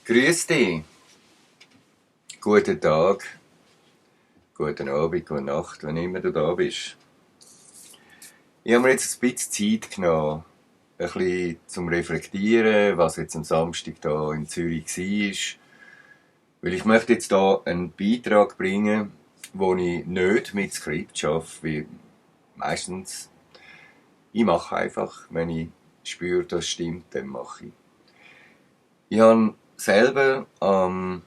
Grüß dich, guten Tag, guten Abend, gute Nacht, wenn immer du da bist. Ich habe mir jetzt ein bisschen Zeit genommen, ein bisschen zum Reflektieren, was jetzt am Samstag hier in Zürich war. Weil ich möchte jetzt hier einen Beitrag bringen, wo ich nicht mit Skript arbeite, wie meistens. Ich mache einfach, wenn ich spüre, das stimmt, dann mache ich. Ich habe selber am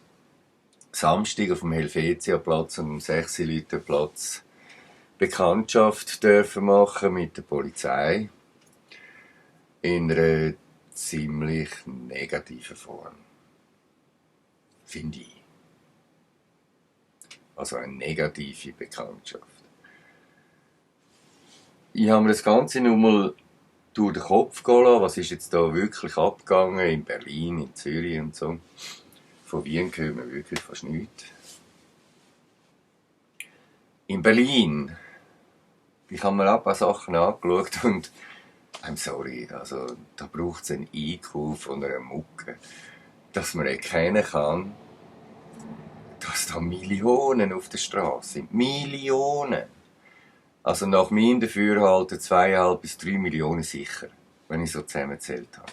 Samstag auf dem Helvetiaplatz und am 6 Platz Bekanntschaft dürfen machen mit der Polizei in einer ziemlich negativen Form, finde ich. Also eine negative Bekanntschaft. Ich habe mir das Ganze nochmal durch den Kopf gehen lassen, was ist jetzt da wirklich abgegangen in Berlin, in Zürich und so. Von Wien hören wir wirklich fast nichts. In Berlin, ich habe mir ein paar Sachen angeschaut und I'm sorry, also da braucht es einen IQ von einer Mucke, dass man erkennen kann, dass da Millionen auf der Straße sind. Millionen! Also nach meinem Dafürhalten 2,5 bis 3 Millionen sicher, wenn ich so zusammengezählt habe.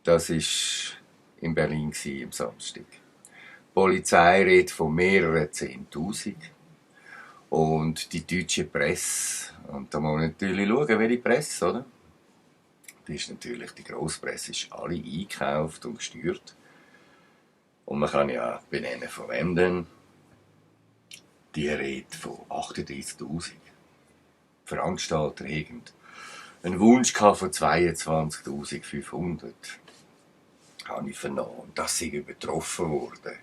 Das war in Berlin am Samstag. Die Polizei redet von mehreren 10'000. Und die deutsche Presse, und da muss man natürlich schauen, welche Presse, oder? Die ist natürlich, die Grosspresse ist alle eingekauft und gesteuert. Und man kann ja benennen, von wem denn. Die redet von 38'000. Veranstalter einen Wunsch von 22'500. Habe ich vernommen. Und das sind übertroffen worden.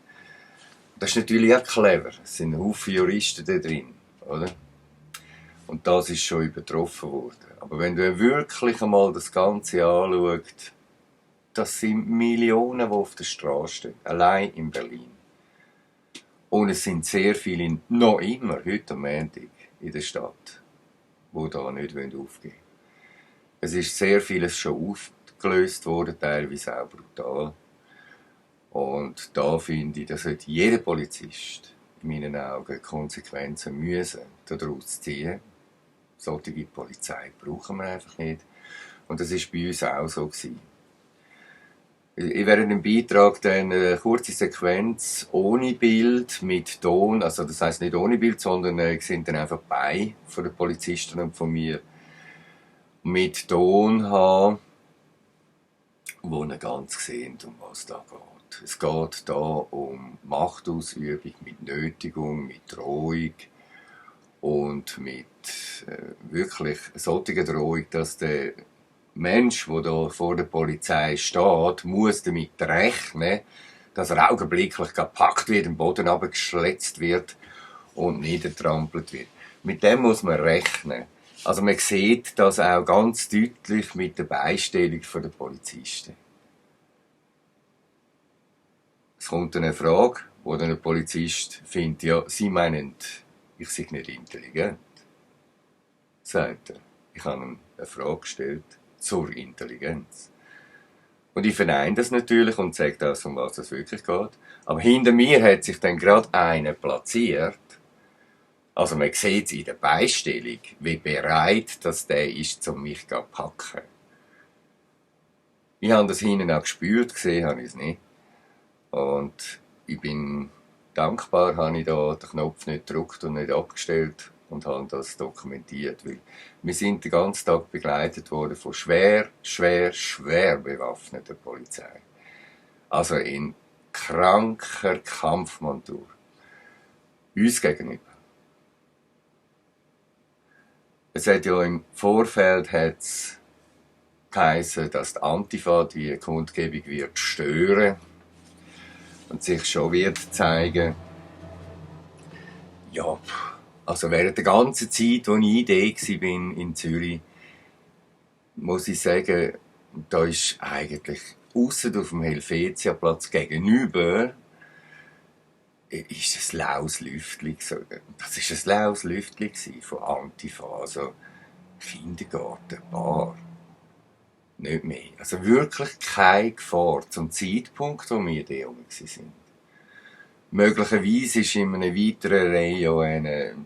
Das ist natürlich auch clever. Es sind Haufen Juristen da drin, oder? Und das ist schon übertroffen worden. Aber wenn du wirklich einmal das Ganze anschaust, das sind Millionen, die auf der Straße stehen. Allein in Berlin. Und es sind sehr viele, noch immer, heute am Montag, in der Stadt, die da nicht aufgeben wollen. Es ist sehr vieles schon aufgelöst worden, teilweise auch brutal. Und da finde ich, dass sollte jeder Polizist in meinen Augen Konsequenzen müssen daraus ziehen. Solche Polizei brauchen wir einfach nicht. Und das war bei uns auch so gewesen. Ich werde im Beitrag dann eine kurze Sequenz ohne Bild, mit Ton, also das heisst nicht ohne Bild, sondern ich sind dann einfach bei von den Polizisten und von mir mit Ton haben, wo ihr ganz sehen, um was da geht. Es geht da um Machtausübung mit Nötigung, mit Drohung und mit wirklich solcher Drohung, dass der Mensch, der da vor der Polizei steht, muss damit rechnen, dass er augenblicklich gepackt wird, am Boden abgeschletzt wird und niedertrampelt wird. Mit dem muss man rechnen. Also man sieht das auch ganz deutlich mit der Beistellung der Polizisten. Es kommt eine Frage, wo dann ein Polizist findet, ja, Sie meinen, ich sei nicht intelligent. Sagt er. Ich habe ihm eine Frage gestellt zur Intelligenz. Und ich verneine das natürlich und sage das, um was es wirklich geht. Aber hinter mir hat sich dann gerade einer platziert. Also man sieht es in der Beistellung, wie bereit das der ist, um mich zu packen. Ich habe das hinten auch gespürt, gesehen habe ich es nicht. Und ich bin dankbar, habe ich da den Knopf nicht gedrückt und nicht abgestellt und habe das dokumentiert. Weil wir sind den ganzen Tag begleitet worden von schwer bewaffneter Polizei. Also in kranker Kampfmontur. Uns gegenüber. Es hat ja im Vorfeld geheißen, dass die Antifa die Kundgebung wird stören und sich schon wird zeigen. Ja, also während der ganzen Zeit, als ich war in Zürich, muss ich sagen, da ist eigentlich ausser auf dem Helvetiaplatz gegenüber ist ein laues Lüftchen. Das war ein laues Lüftchen von Antifa, also Kindergarten, Bar. Nicht mehr. Also wirklich keine Gefahr zum Zeitpunkt, wo wir da rum waren. Möglicherweise ist in einer weiteren Reihe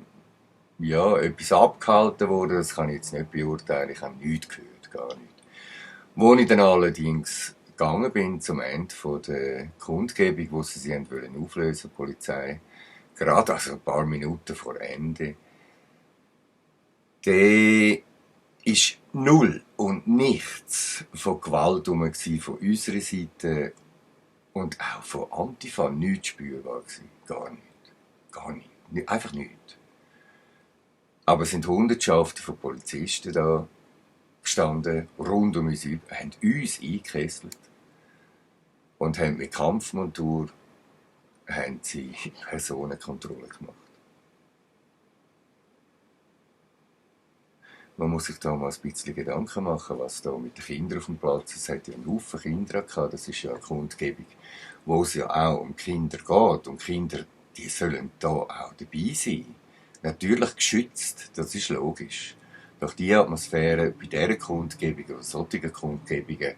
etwas abgehalten worden, das kann ich jetzt nicht beurteilen, ich habe nichts gehört, gar nicht. Wo ich dann allerdings gegangen bin zum Ende der Kundgebung, wo sie wollen auflösen, die Polizei, gerade also ein paar Minuten vor Ende, der ist null und nichts von Gewalt herum von unserer Seite und auch von Antifa nichts spürbar gewesen. Gar nicht. Gar nicht. Einfach nichts. Aber es sind Hundertschaften von Polizisten da gestanden, rund um uns, haben uns eingekesselt und haben mit Kampfmontur haben sie Personenkontrolle gemacht. Man muss sich da mal ein bisschen Gedanken machen, was da mit den Kindern auf dem Platz ist. Es hat ja einen Haufen Kinder gehabt, das ist ja eine Kundgebung, wo es ja auch um Kinder geht. Und Kinder, die sollen da auch dabei sein. Natürlich geschützt, das ist logisch. Doch die Atmosphäre bei dieser Kundgebung oder solchen Kundgebungen,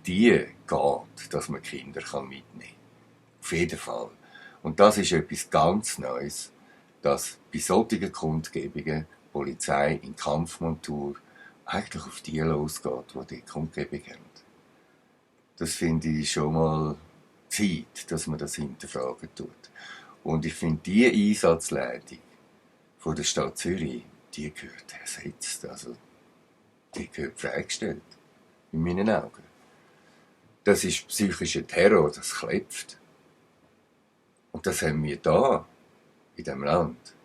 die geht, dass man Kinder mitnehmen kann. Auf jeden Fall. Und das ist etwas ganz Neues, dass bei solchen Kundgebungen die Polizei in Kampfmontur eigentlich auf die losgeht, die die Kundgebung haben. Das finde ich schon mal Zeit, dass man das hinterfragen tut. Und ich finde, die Einsatzleitung von der Stadt Zürich, die gehört ersetzt. Also, die gehört freigestellt. In meinen Augen. Das ist psychischer Terror, das klebt. Und das haben wir da, in diesem Land,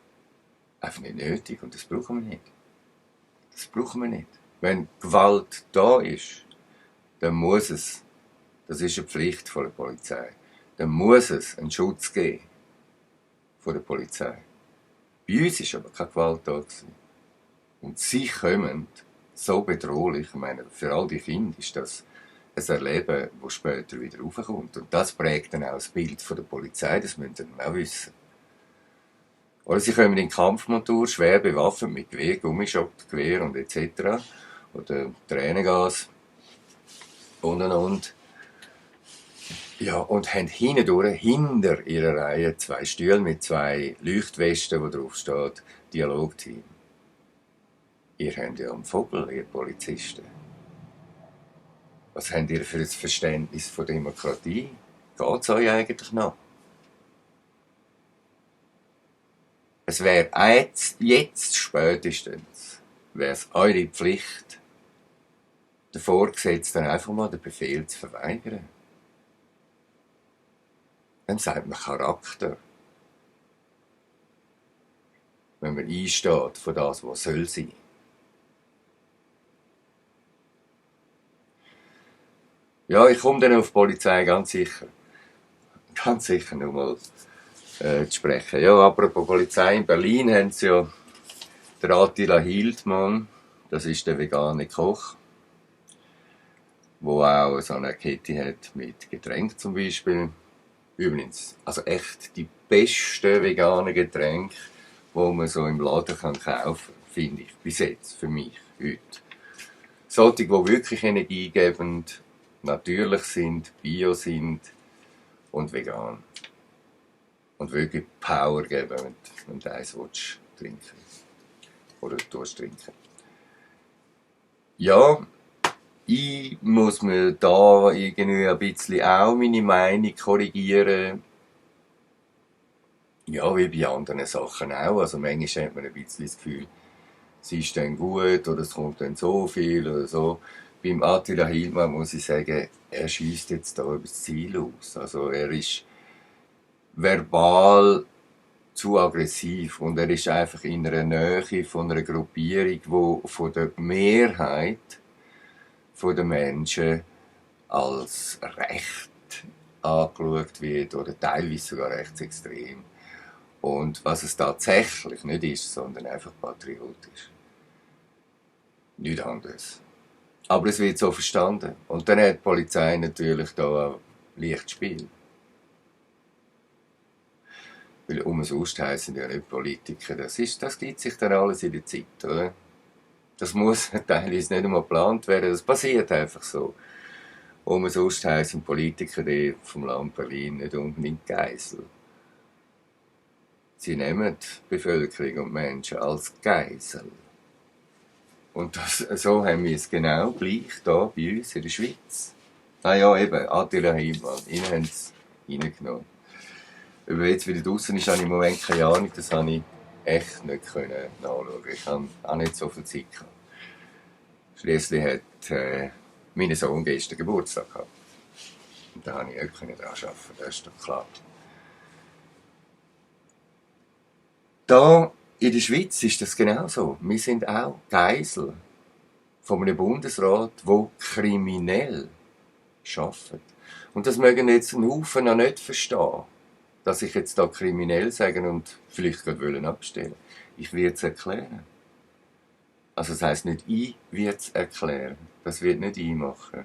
einfach nicht nötig und das brauchen wir nicht. Das brauchen wir nicht. Wenn Gewalt da ist, dann muss es, das ist eine Pflicht von der Polizei, dann muss es einen Schutz geben von der Polizei. Bei uns war aber keine Gewalt da gewesen. Und sie kommen so bedrohlich, ich meine, für all die Kinder ist das ein Erleben, das später wieder raufkommt. Und das prägt dann auch das Bild von der Polizei, das müssen sie auch wissen. Oder sie kommen in Kampfmontur, schwer bewaffnet mit Gewehr, Gummischott, Gewehr und etc. Oder Tränengas und. Ja, und haben hindurch, hinter ihrer Reihe, 2 Stühle mit 2 Leuchtwesten, wo drauf steht, Dialogteam. Ihr habt ja einen Vogel, ihr Polizisten. Was habt ihr für ein Verständnis von Demokratie? Geht es euch eigentlich noch? Es wäre jetzt spätestens, wäre es eure Pflicht, den Vorgesetzten einfach mal den Befehl zu verweigern. Dann sagt man Charakter. Wenn man einsteht für das, was soll sein. Ja, ich komme dann auf die Polizei, ganz sicher. Ganz sicher nochmal zu sprechen. Ja, apropos Polizei, in Berlin haben sie ja den Attila Hildmann, das ist der vegane Koch, der auch so eine Kette hat mit Getränken zum Beispiel. Übrigens, also echt die besten veganen Getränke, die man so im Laden kaufen kann, finde ich, bis jetzt, für mich, heute. Solche, die wirklich energiegebend, natürlich sind, bio sind und vegan. Und wirklich Power geben, wenn du eins trinken willst. Oder trinken. Ja, ich muss mir da irgendwie ein bisschen auch meine Meinung korrigieren. Ja, wie bei anderen Sachen auch. Also manchmal hat man ein bisschen das Gefühl, es ist dann gut oder es kommt dann so viel oder so. Beim Attila Hildmann muss ich sagen, er schießt jetzt da über das Ziel aus. Also er ist verbal zu aggressiv und er ist einfach in einer Nähe von einer Gruppierung, die von der Mehrheit der Menschen als recht angeschaut wird oder teilweise sogar rechtsextrem. Und was es tatsächlich nicht ist, sondern einfach patriotisch. Nichts anderes. Aber es wird so verstanden. Und dann hat die Polizei natürlich da ein leichtes Spiel. Weil umsonst heissen ja nicht Politiker. Das gibt sich dann alles in der Zeit, oder? Das muss teilweise nicht einmal geplant werden, das passiert einfach so. Und sonst heissen Politiker vom Land Berlin nicht unbedingt Geisel. Sie nehmen die Bevölkerung und die Menschen als Geisel. Und so haben wir es genau gleich hier bei uns in der Schweiz. Ah ja, eben, Attila Hildmann, ihn haben sie reingenommen. Ob er jetzt wieder draußen ist, habe ich im Moment keine Ahnung, das habe ich echt nicht nachschauen. Ich habe auch nicht so viel Zeit gehabt. Schliesslich hat mein Sohn gestern Geburtstag gehabt. Und da konnte ich auch daran arbeiten, das ist doch klar. Da in der Schweiz ist das genauso. Wir sind auch Geisel von einem Bundesrat, der kriminell arbeitet. Und das mögen jetzt ein Haufen noch nicht verstehen, dass ich jetzt da kriminell sage und vielleicht gerade abstellen wollen. Ich werde es erklären. Also das heisst nicht, ich werde es erklären. Das wird nicht ich machen.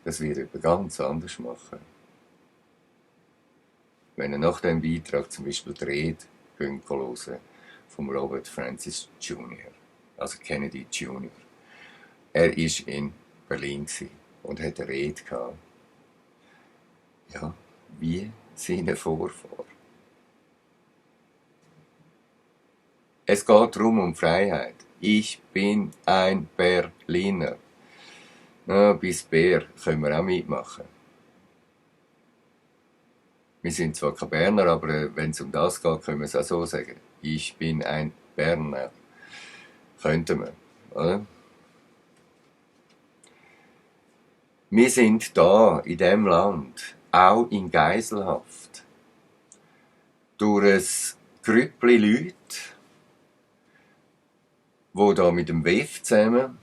Das wird jemand ganz anders machen. Wenn ihr nach diesem Beitrag zum Beispiel die Rede hören vom Robert Francis Jr., also Kennedy Jr. Er war in Berlin und hatte eine Rede gehabt. Ja, wie seine Vorfahren. Es geht darum, um Freiheit. Ich bin ein Berliner. Na, bis Bär können wir auch mitmachen. Wir sind zwar kein Berner, aber wenn es um das geht, können wir es auch so sagen. Ich bin ein Berner. Könnten wir, oder? Wir sind da, in diesem Land, auch in Geiselhaft. Durch ein Grüppli Leute, die da mit dem WEF zusammen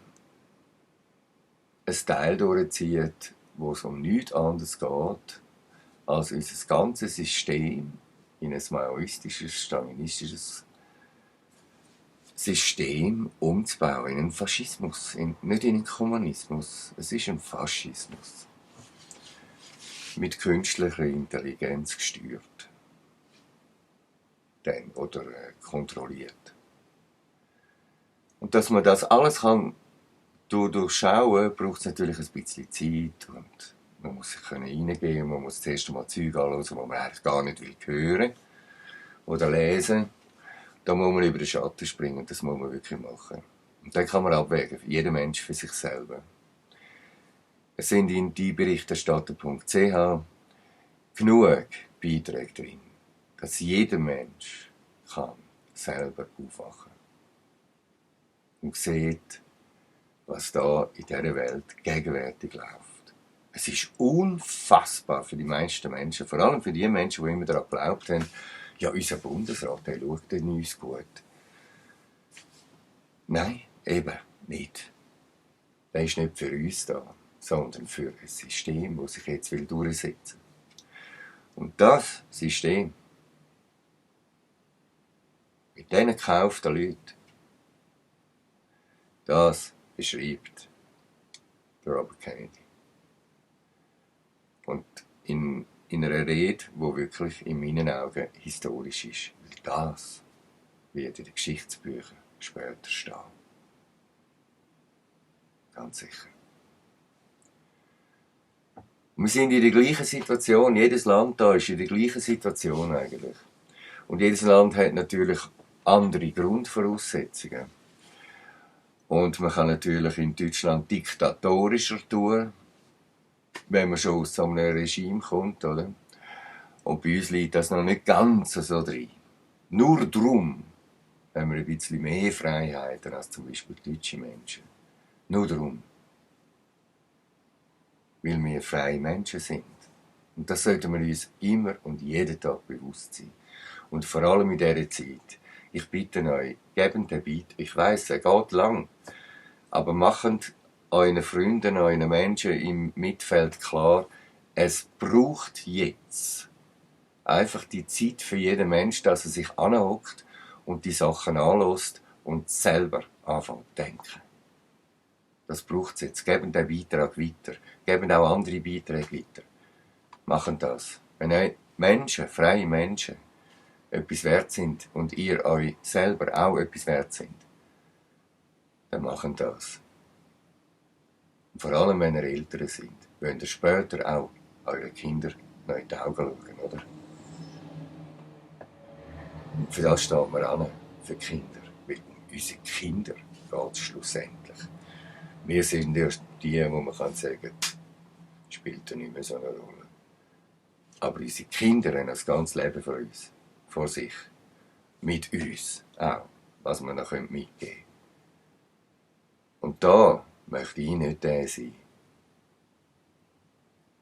ein Teil durchzieht, wo es um nichts anderes geht, als unser ganzes System in ein maoistisches, stalinistisches System umzubauen, in einen Faschismus, nicht in einen Kommunismus. Es ist ein Faschismus. Mit künstlicher Intelligenz gesteuert. Oder kontrolliert. Und dass man das alles kann durchschauen, braucht es natürlich ein bisschen Zeit und man muss sich reingeben, man muss zuerst einmal Zeug anhören, die man eigentlich gar nicht hören will oder lesen. Da muss man über den Schatten springen, das muss man wirklich machen. Und dann kann man abwägen, jeder Mensch für sich selber. Es sind in dieberichterstatter.ch genug Beiträge drin, dass jeder Mensch kann selber aufwachen und sieht, was da in dieser Welt gegenwärtig läuft. Es ist unfassbar für die meisten Menschen, vor allem für die Menschen, die immer daran geglaubt haben, ja, unser Bundesrat, der schaut uns gut. Nein, eben nicht. Der ist nicht für uns da, sondern für ein System, das sich jetzt durchsetzen will. Und das System, mit diesen gekauften Leuten, das beschreibt der Robert Kennedy. Und in einer Rede, die wirklich in meinen Augen historisch ist. Weil das wird in den Geschichtsbüchern später stehen. Ganz sicher. Und wir sind in der gleichen Situation. Jedes Land da ist in der gleichen Situation eigentlich. Und jedes Land hat natürlich andere Grundvoraussetzungen. Und man kann natürlich in Deutschland diktatorischer tun, wenn man schon aus so einem Regime kommt, oder? Und bei uns liegt das noch nicht ganz so drin. Nur darum haben wir ein bisschen mehr Freiheiten als zum Beispiel deutsche Menschen. Nur darum. Weil wir freie Menschen sind. Und das sollten wir uns immer und jeden Tag bewusst sein. Und vor allem in dieser Zeit. Ich bitte euch, gebt den Beitrag. Ich weiss, er geht lang. Aber macht euren Freunden, euren Menschen im Mittelfeld klar, es braucht jetzt einfach die Zeit für jeden Mensch, dass er sich anhockt und die Sachen anlässt und selber anfängt zu denken. Das braucht es jetzt. Gebt den Beitrag weiter. Gebt auch andere Beiträge weiter. Macht das. Wenn euch Menschen, freie Menschen, etwas wert sind und ihr euch selber auch etwas wert sind, dann machen das. Und vor allem, wenn ihr Eltern sind, wollt ihr später auch euren Kindern noch in die Augen schauen, oder? Und für das steht man an, für die Kinder. Weil um unsere Kinder geht es schlussendlich. Wir sind erst die, wo man kann sagen, spielt ja nicht mehr so eine Rolle. Aber unsere Kinder haben das ganze Leben vor uns, vor sich, mit uns auch, was wir noch mitgeben können. Und da möchte ich nicht der sein,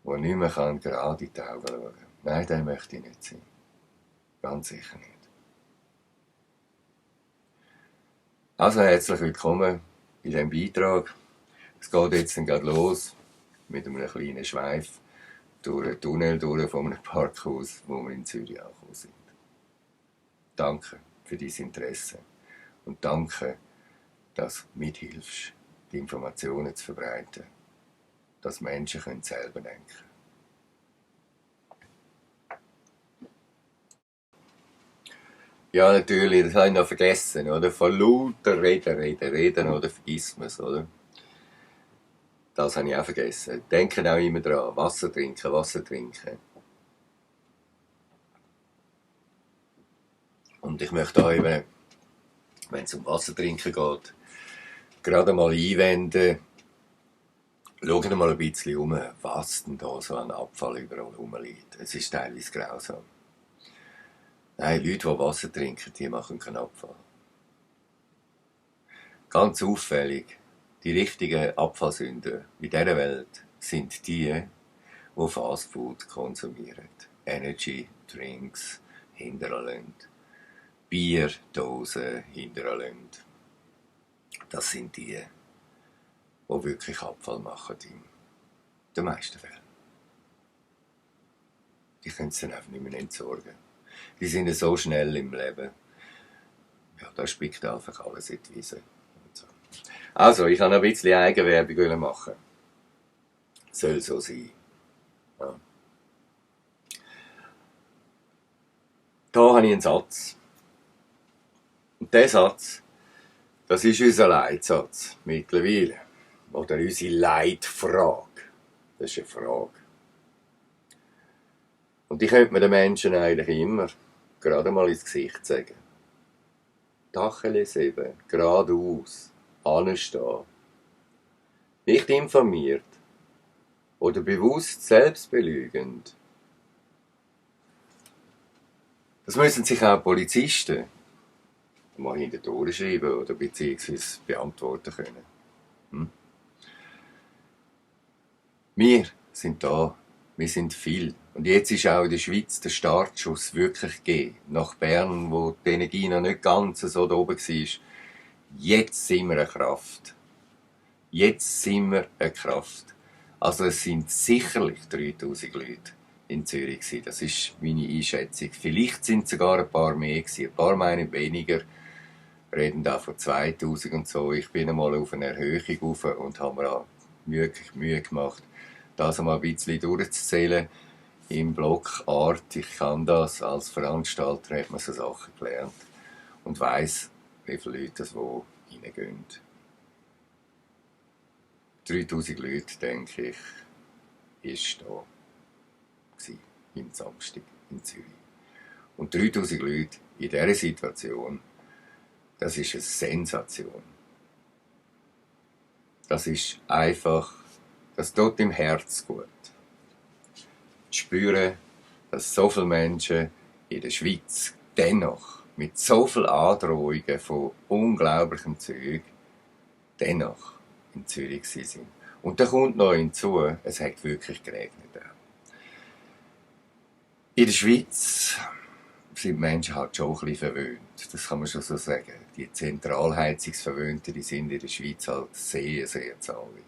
der nicht mehr gerade in die Augen schauen kann. Nein, der möchte ich nicht sein. Ganz sicher nicht. Also herzlich willkommen in diesem Beitrag. Es geht jetzt dann gerade los mit einem kleinen Schweif durch einen Tunnel durch von einem Parkhaus, wo wir in Zürich angekommen sind. Danke für dein Interesse und danke, dass du mithilfst, die Informationen zu verbreiten, dass Menschen selber denken können. Ja, natürlich, das habe ich noch vergessen, oder? Von lauter Reden, oder vergisst man es, oder? Das habe ich auch vergessen. Denken auch immer dran, Wasser trinken, Wasser trinken. Und ich möchte auch eben, wenn es um Wasser trinken geht, gerade mal einwenden, schauen wir mal ein bisschen um, was denn da so an Abfall überall rumliegt. Es ist teilweise grausam. Nein, Leute, die Wasser trinken, die machen keinen Abfall. Ganz auffällig, die richtigen Abfallsünder in dieser Welt sind die Fastfood konsumieren. Energy Drinks hinterlassen, Bierdosen hinterlassen. Das sind die wirklich Abfall machen in den meisten Fällen. Die können es dann einfach nicht mehr entsorgen. Die sind so schnell im Leben. Ja, da spickt einfach alles in die Wiese. So. Also, ich kann ein bisschen Eigenwerbung machen. Soll so sein. Ja. Da habe ich einen Satz. Und dieser Satz, das ist unser Leitsatz mittlerweile. Oder unsere Leitfrage. Das ist eine Frage. Und die könnte man den Menschen eigentlich immer gerade mal ins Gesicht sagen. Tacheles eben, geradeaus, anstehen. Nicht informiert oder bewusst selbstbelügend. Das müssen sich auch Polizisten mal hinter die Ohren schreiben oder beziehungsweise beantworten können. Wir sind da, wir sind viel. Und jetzt ist auch in der Schweiz der Startschuss wirklich gegeben. Nach Bern, wo die Energie noch nicht ganz so da oben war. Jetzt sind wir eine Kraft. Jetzt sind wir eine Kraft. Also es sind sicherlich 3000 Leute in Zürich gewesen. Das ist meine Einschätzung. Vielleicht sind es sogar ein paar mehr gewesen. Ein paar meinen weniger. Reden da von 2000 und so. Ich bin einmal auf eine Erhöhung rauf und habe mir auch wirklich Mühe gemacht, das einmal ein bisschen durchzuzählen. Im Blockart, ich kann das, als Veranstalter hat man so Sachen gelernt und weiss, wie viele Leute das wo reingehen. 3000 Leute, denke ich, ist da gewesen, im Samstag in Zürich. Und 3000 Leute in dieser Situation, das ist eine Sensation. Das ist einfach, das tut im Herz gut. Spüren, dass so viele Menschen in der Schweiz dennoch mit so vielen Androhungen von unglaublichem Zeug dennoch in Zürich sind. Und da kommt noch hinzu, es hat wirklich geregnet. In der Schweiz sind die Menschen halt schon ein bisschen verwöhnt. Das kann man schon so sagen. Die Zentralheizungsverwöhnten, die sind in der Schweiz halt sehr, sehr zahlreich.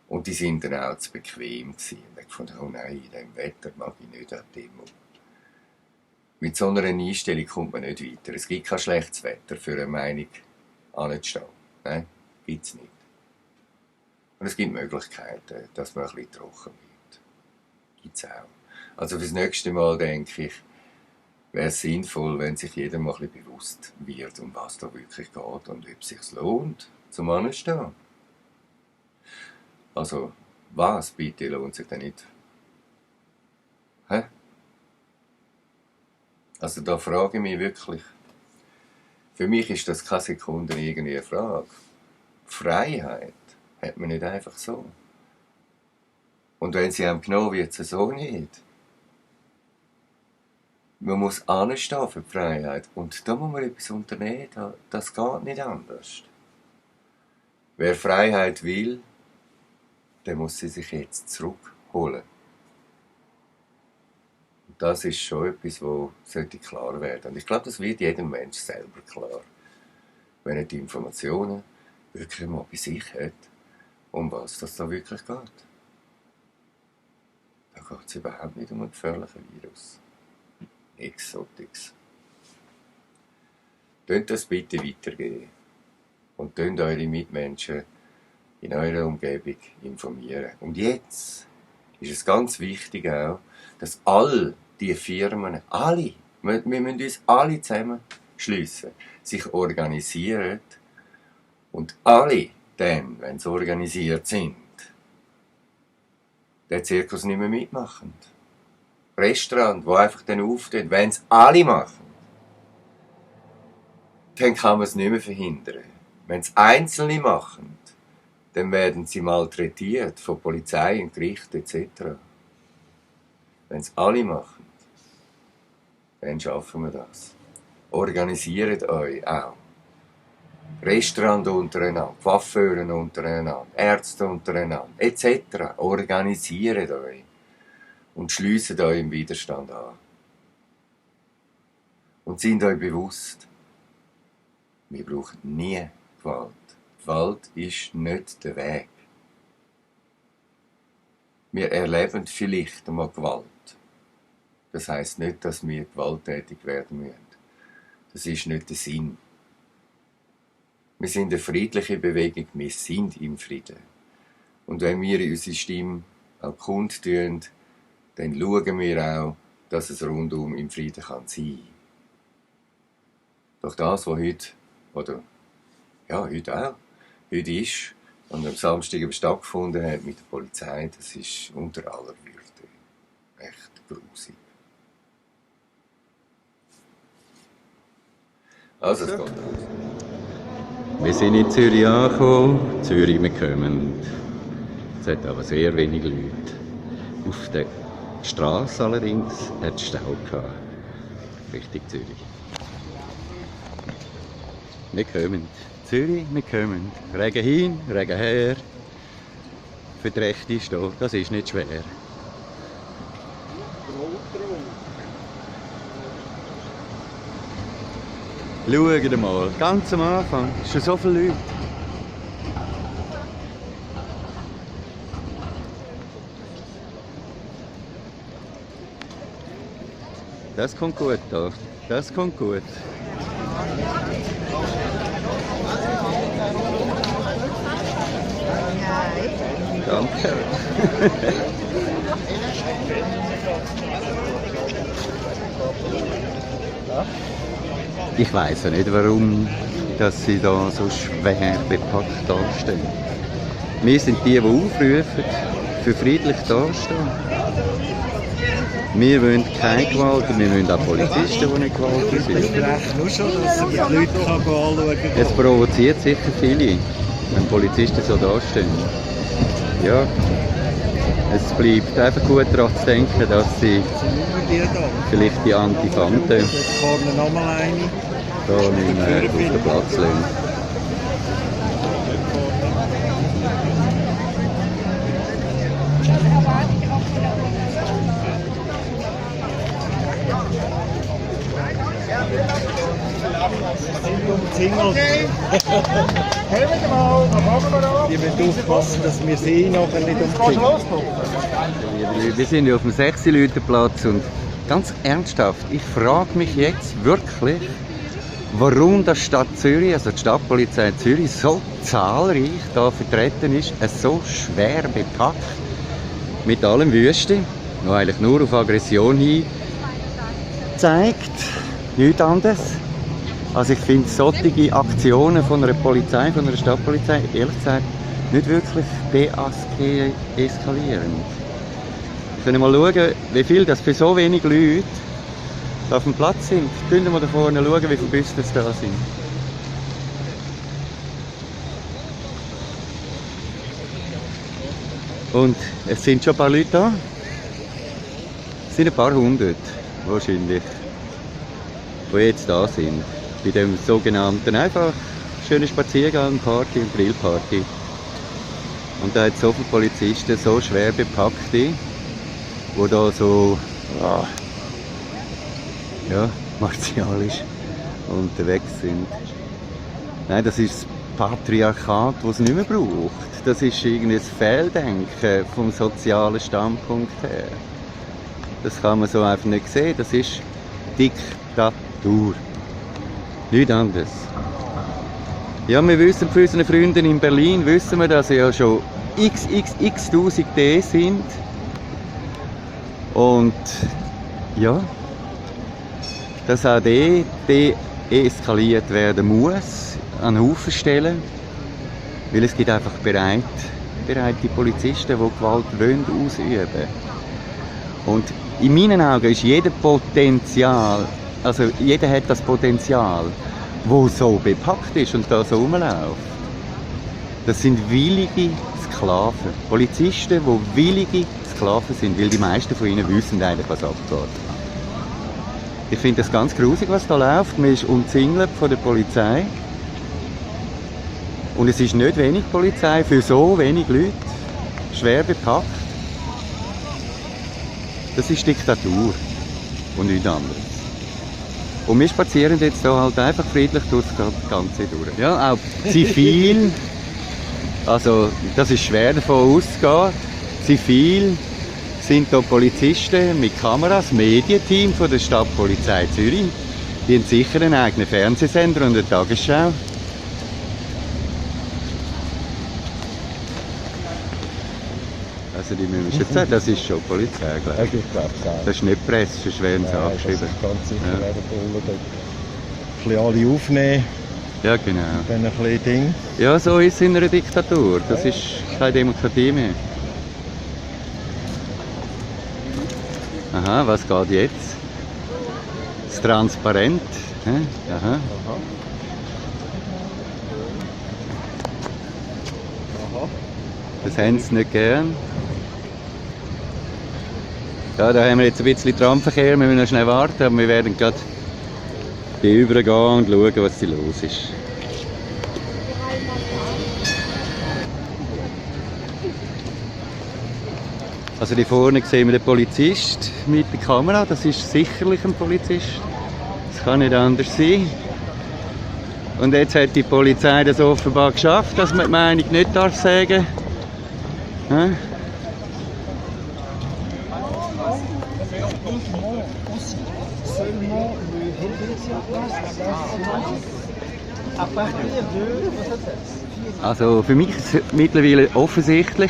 Und die sind dann auch zu bequem gewesen. Und ich fand, oh nein, in diesem Wetter mag ich nicht an die Demo. Mit so einer Einstellung kommt man nicht weiter. Es gibt kein schlechtes Wetter für eine Meinung anzustehen. Nein, gibt es nicht. Und es gibt Möglichkeiten, dass man ein bisschen trocken wird. Gibt es auch. Also fürs nächste Mal denke ich, wäre es sinnvoll, wenn sich jeder mal ein bisschen bewusst wird, um was da wirklich geht und ob es sich lohnt, zum Anstehen. Also, was bitte lohnt sich denn nicht? Hä? Also da frage ich mich wirklich. Für mich ist das keine Sekunde irgendwie eine Frage. Freiheit hat man nicht einfach so. Und wenn sie einem genommen wird, so nicht. Man muss anstehen für die Freiheit. Und da muss man etwas unternehmen. Das geht nicht anders. Wer Freiheit will, der muss sie sich jetzt zurückholen. Und das ist schon etwas, das klar werden sollte. Und ich glaube, das wird jedem Mensch selber klar. Wenn er die Informationen wirklich mal bei sich hat, um was das da wirklich geht. Da geht es überhaupt nicht um einen gefährlichen Virus. Exotics. Tönt das bitte weitergeben. Und tönt eure Mitmenschen in eurer Umgebung informieren. Und jetzt ist es ganz wichtig auch, dass all die Firmen, alle, wir müssen uns alle zusammenschliessen, sich organisieren und alle dann, wenn sie organisiert sind, den Zirkus nicht mehr mitmachen. Restaurant, wo einfach dann aufstehen, wenn es alle machen, dann kann man es nicht mehr verhindern. Wenn es Einzelne machen, dann werden sie malträtiert von Polizei und Gericht etc. Wenn es alle machen, dann schaffen wir das. Organisiert euch auch. Restaurant untereinander, Coiffeuren untereinander, Ärzte untereinander etc. Organisiert euch und schliesst euch im Widerstand an. Und seid euch bewusst, wir brauchen nie Gewalt. Gewalt ist nicht der Weg. Wir erleben vielleicht einmal Gewalt. Das heisst nicht, dass wir gewalttätig werden müssen. Das ist nicht der Sinn. Wir sind eine friedliche Bewegung, wir sind im Frieden. Und wenn wir unsere Stimme auch kundtun, dann schauen wir auch, dass es rundum im Frieden sein kann. Doch das, was heute, oder ja, heute auch, heute ist und am Samstag stattgefunden hat mit der Polizei, das ist unter aller Würde. Echt grusig. Also, es geht los. Wir sind in Zürich angekommen. Zürich, wir kommen. Es hat aber sehr wenig Leute. Auf der Straße allerdings hat es Stau gehabt. Richtung Zürich. Wir kommen. Zürich, wir kommen. Regen hin, Regen her. Für die Rechte stehen, das ist nicht schwer. Schaut mal, ganz am Anfang, schon so viele Leute. Das kommt gut da, das kommt gut. Danke. Ich weiss ja nicht, warum dass sie da so schwer bepackt dastehen. Wir sind die aufrufen, für friedlich dastehen. Wir wollen keine Gewalt und wir wollen auch Polizisten, die nicht gewaltig sind. Nur schon, dass die Leute anschauen können. Es provoziert sicher viele, wenn Polizisten so dastehen. Ja, es bleibt einfach gut daran zu denken, dass sie vielleicht die Antifanten Jetzt kommen noch mal eine. da nicht mehr auf den Platz lassen. Okay. Helfen mal, was machen wir da? Wir müssen aufpassen, dass wir sie nachher nicht umziehen. Wir sind ja auf dem 6-Leute-Platz und ganz ernsthaft, ich frage mich jetzt wirklich, warum die Stadt Zürich, also die Stadtpolizei Zürich, so zahlreich da vertreten ist, so schwer bepackt mit allem Wüste, noch eigentlich nur auf Aggression hin. zeigt, nichts anderes. Also ich finde solche Aktionen von einer Polizei, von einer Stadtpolizei, ehrlich gesagt, nicht wirklich deeskalierend. Können wir mal schauen, wie viel das für so wenig Leute auf dem Platz sind. Können wir da vorne schauen, wie viele Busse das da sind. Und es sind schon ein paar Leute da. Es sind ein paar hundert, wahrscheinlich, die jetzt da sind. Bei dem sogenannten einfach schönen Spaziergang, Party und Grillparty. Und da hat so viele Polizisten, so schwer bepackte, die da so martialisch unterwegs sind. Nein, das ist das Patriarchat, das es nicht mehr braucht. Das ist irgendwie ein Fehldenken vom sozialen Standpunkt her. Das kann man so einfach nicht sehen. Das ist Diktatur. Nichts anderes. Ja, wir wissen von unseren Freunden in Berlin, wissen wir, dass ja schon x D sind. Und ja, dass auch deeskaliert werden muss, an den Haufen stellen. Weil es gibt einfach bereite Polizisten, die Gewalt ausüben wollen. Und in meinen Augen ist jeder hat das Potenzial, wo so bepackt ist und da so rumläuft. Das sind willige Sklaven. Polizisten, die willige Sklaven sind, weil die meisten von ihnen wissen eigentlich, was abgeht. Ich finde das ganz grusig, was da läuft. Man ist umzingelt von der Polizei. Und es ist nicht wenig Polizei für so wenig Leute. Schwer bepackt. Das ist Diktatur und nichts anderes. Und wir spazieren jetzt hier halt einfach friedlich durch das Ganze durch. Ja, auch zivil, also das ist schwer davon auszugehen, zivil sind hier Polizisten mit Kameras, Medienteam von der Stadtpolizei Zürich. Die haben sicher einen eigenen Fernsehsender und eine Tagesschau. Also die müssen wir jetzt sagen, das ist schon Polizei, glaube ich. Ich glaube es auch. Das ist nicht Presse, sonst wären sie angeschrieben. Das ist ganz sicher werden dort ein bisschen alle aufnehmen. Ja, genau. Dann ein bisschen Ding. Ja, so ist es in einer Diktatur. Das ist keine Demokratie mehr. Aha, was geht jetzt? Das Transparent. Aha. Das haben sie nicht gern. Ja, da haben wir jetzt ein bisschen Tramverkehr, wir müssen noch schnell warten, aber wir werden gerade übergehen und schauen, was hier los ist. Also hier vorne sehen wir den Polizist mit der Kamera, das ist sicherlich ein Polizist. Das kann nicht anders sein. Und jetzt hat die Polizei das offenbar geschafft, dass man die Meinung nicht darf sagen. Ja? Also für mich ist es mittlerweile offensichtlich,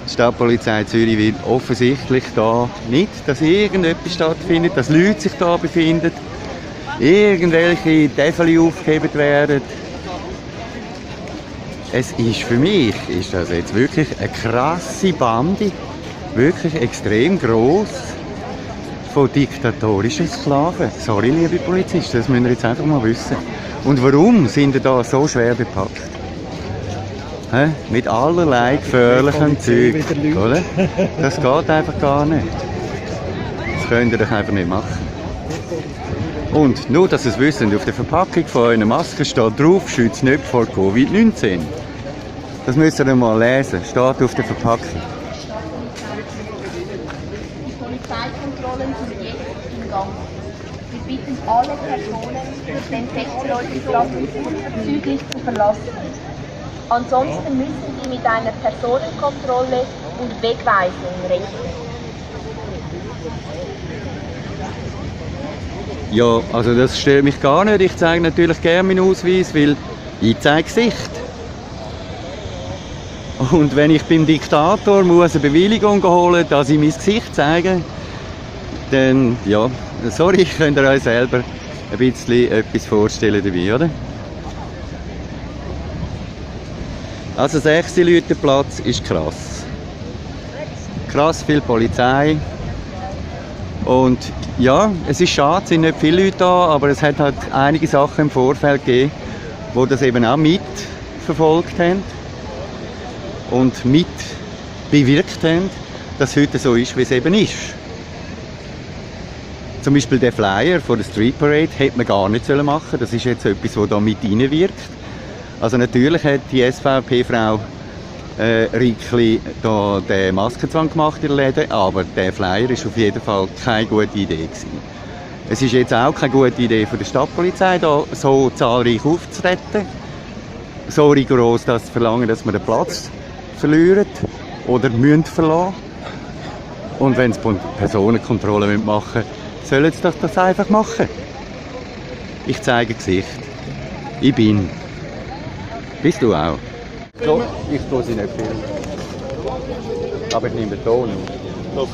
die Stadtpolizei Zürich will offensichtlich da nicht, dass irgendetwas stattfindet, dass Leute sich da befinden, irgendwelche Täfel aufgehoben werden. Es ist für mich, ist das jetzt wirklich eine krasse Bande, wirklich extrem gross, von diktatorischen Sklaven. Sorry, liebe Polizisten, das müsst ihr jetzt einfach mal wissen. Und warum sind ihr da so schwer bepackt? Mit allerlei gefährlichem Zeug, oder? Das geht einfach gar nicht. Das könnt ihr doch einfach nicht machen. Und nur, dass ihr es wisst, auf der Verpackung von eurer Maske steht drauf, schützt nicht vor Covid-19. Das müsst ihr mal lesen, steht auf der Verpackung. Die Polizeikontrollen sind jetzt im Gang. Wir bitten alle Personen, den Sechsleuteplatz unverzüglich zu verlassen. Ansonsten müssen sie mit einer Personenkontrolle und Wegweisung rechnen. Ja, also das stört mich gar nicht. Ich zeige natürlich gerne meinen Ausweis, weil ich zeige Gesicht. Und wenn ich beim Diktator muss eine Bewilligung holen muss, dass ich mein Gesicht zeige, dann ja, sorry, könnt ihr euch selber ein bisschen etwas vorstellen dabei, oder? Also 6 Leute Platz ist krass. Krass viel Polizei. Und ja, es ist schade, es sind nicht viele Leute da, aber es hat halt einige Sachen im Vorfeld gegeben, die das eben auch mitverfolgt haben und mit bewirkt haben, dass es heute so ist, wie es eben ist. Zum Beispiel den Flyer von der Street Parade hätte man gar nicht machen sollen. Das ist jetzt etwas, das da mit reinwirkt. Also natürlich hat die SVP-Frau Rickli da den Maskenzwang gemacht in der Läden, aber der Flyer ist auf jeden Fall keine gute Idee gewesen. Es ist jetzt auch keine gute Idee von der Stadtpolizei, da so zahlreich aufzutreten, so rigoros das zu verlangen, dass wir den Platz verlieren oder müssen verlassen. Und wenn sie Personenkontrolle machen wollen, sollen sie das einfach machen. Ich zeige Gesicht. Ich bin. Bist du auch? So, ich tue sie nicht filmen. Aber ich nehme den Ton auf.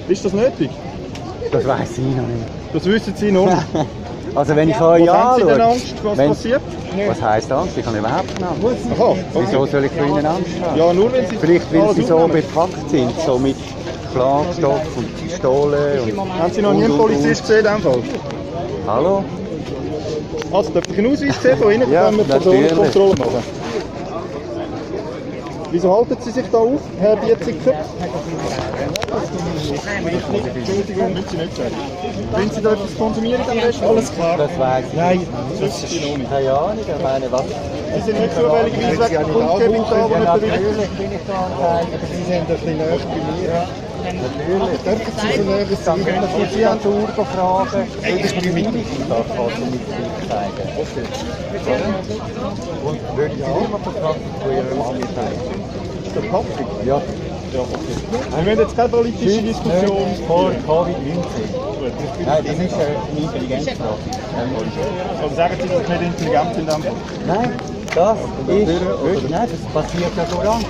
Ist das nötig? Das weiss ich noch nicht. Das wissen Sie noch nicht. Also wenn ich euch Haben Sie denn anschaue... Angst, was passiert? Was heisst Angst? Ich habe überhaupt keine Angst. Aha, okay. Wieso soll ich vor ihnen Angst haben? Ja, nur wenn Sie... Vielleicht weil alles sie so aufnehmen. bepackt sind, so mit Schlagstoff und Pistolen und... Haben Sie noch nie einen Polizist gesehen in diesem Fall? Hallo? Also, darf ich einen Ausweis sehen von Ihnen, Ja, dann können wir natürlich. Personenkontrolle machen. Wieso halten Sie sich da auf, Herr Bierzicker? Entschuldigung, müssen Sie nicht sagen. Wenn Sie da etwas konsumieren, dann ist alles klar. Das weiss ich. Nein, das wissen Sie noch nicht. Keine Ahnung, ich meine, was... Sie sind nicht zufälligerweise wegen der Kundgebung da, wo nicht bewilligt ist. bin ich da anzeigen. Aber Sie sind ein bisschen näher bei mir. Natürlich. Dürfen Sie so näher sein? Wenn wir Sie an der Uhr fragen, ich bin mit das kannst du nicht zeigen. Okay. Und würde ich auch mal fragen, wo Ihre Mami zeigen? Der Patrick? Ja. Ja, okay. Wir wollen jetzt keine politische Diskussion. Vor Covid-19. Nein, das ist eine Intelligenzfrage. Also sagen Sie, dass Sie nicht intelligent sind? Nein, das ist... Nein, das passiert ja so lang.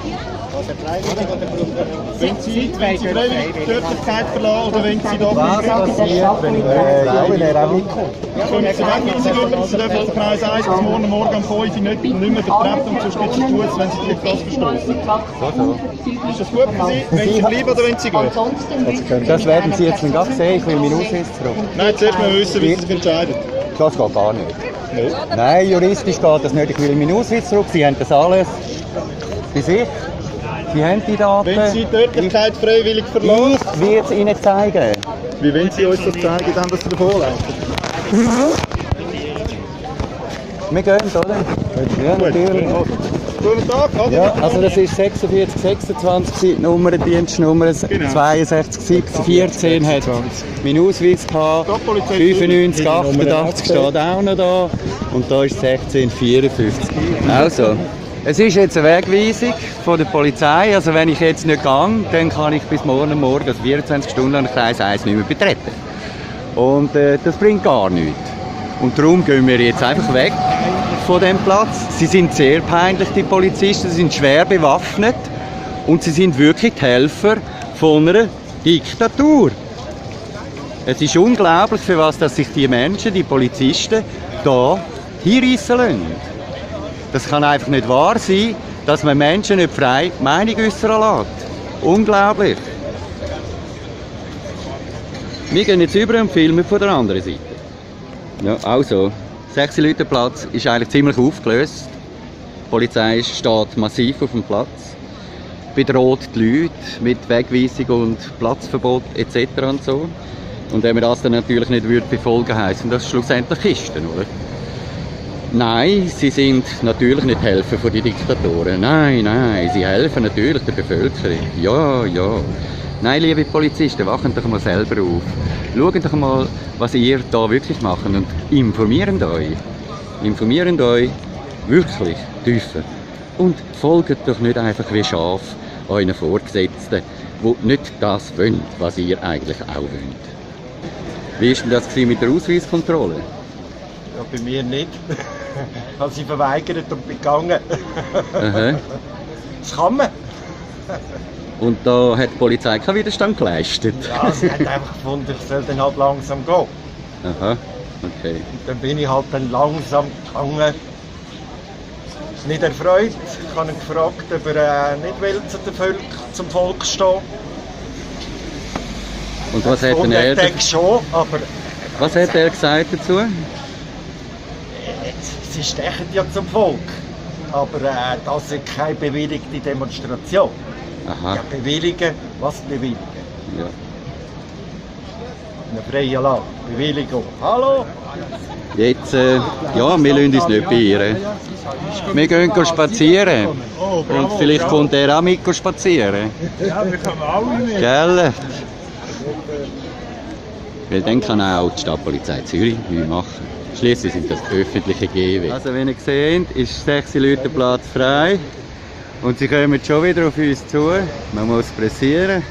Wenn Sie freiwillig die Örtlichkeit verlassen oder wenn Sie da Was passiert, wenn er auch mitkommt? Können Sie wegweisen, aber Sie dürfen auf Kreis 1 bis morgen um 5 Uhr nicht mehr betreten und sonst gibt es Schutz, wenn Sie gegen das verstoßen. Ist das gut für Sie, wenn Sie bleiben oder wenn Sie gehen? Das werden Sie jetzt nicht sehen, ich will meinen Ausweis zurück. Nein, zuerst mal wissen, wie Sie sich entscheiden. Das geht gar nicht. Nicht? Nein, juristisch geht das nicht. Ich will meinen Ausweis zurück. Sie haben das alles bei sich. Sie haben die Daten. Wenn Sie die Örtlichkeit freiwillig verlassen, Ich werde es Ihnen zeigen. wie wenn Sie uns das zeigen, dann, dass Sie davonlaufen. Wir gehen, oder? Ja, natürlich. Guten Tag, Ja, also das ist 46, 26, Nummer, Dienstnummer 62, 17, 14 hat mein Ausweis gehabt, 95, 88 steht auch noch da und da ist 16, 54. Also, es ist jetzt eine Wegweisung von der Polizei, also wenn ich jetzt nicht gehe, dann kann ich bis morgen, also 24 Stunden an Kreis 1 nicht mehr betreten. Und das bringt gar nichts. Und darum gehen wir jetzt einfach weg von dem Platz. Sie sind sehr peinlich, die Polizisten, sie sind schwer bewaffnet und sie sind wirklich die Helfer von einer Diktatur. Es ist unglaublich, für was dass sich die Menschen, die Polizisten, da hinreissen lassen. Das kann einfach nicht wahr sein, dass man Menschen nicht frei Meinung äußern lässt. Unglaublich. Wir gehen jetzt über und filmen von der anderen Seite. Ja, also, 6 Leute Platz ist eigentlich ziemlich aufgelöst. Die Polizei steht massiv auf dem Platz, bedroht die Leute mit Wegweisung und Platzverbot etc. und so. Und wenn man das dann natürlich nicht befolgen würde, heissen das schlussendlich Kisten, oder? Nein, sie sind natürlich nicht Helfer von den Diktatoren. Nein, nein, sie helfen natürlich der Bevölkerung. Ja, ja. Nein, liebe Polizisten, wachen doch mal selber auf. Schaut doch mal, was ihr da wirklich macht und informiert euch. Informiert euch wirklich tiefer. Und folgt doch nicht einfach wie Schaf euren Vorgesetzten, die nicht das wollen, was ihr eigentlich auch wollt. Wie war denn das mit der Ausweiskontrolle? Ja, bei mir nicht. Ich habe sie verweigert und begangen. Aha. Das kann man. Und da hat die Polizei keinen Widerstand geleistet. Ja, sie hat einfach gefunden, ich soll dann halt langsam gehen. Aha, okay. Und dann bin ich halt dann langsam gegangen. Nicht erfreut. Ich habe ihn gefragt, ob er nicht will zum Volk stehen. Und was hat Und er er denkt schon, aber was hat er gesagt dazu? sie stechen ja zum Volk. Aber das ist keine bewilligte Demonstration. Aha, Ja, bewilligen, was bewilligen? ja. Eine freie Lage, Bewilligung. Hallo? Jetzt, ja, wir lassen uns nicht beirren. Wir gehen spazieren. Und vielleicht kommt er auch mit spazieren. Ja, wir kommen alle mit. Gell? Weil dann kann auch die Stadtpolizei Zürich nichts machen. Schliesslich sind das öffentliche Gehwege. Also wie ihr seht, ist 6 Leute Platz frei. Und sie kommen schon wieder auf uns zu. Man muss pressieren.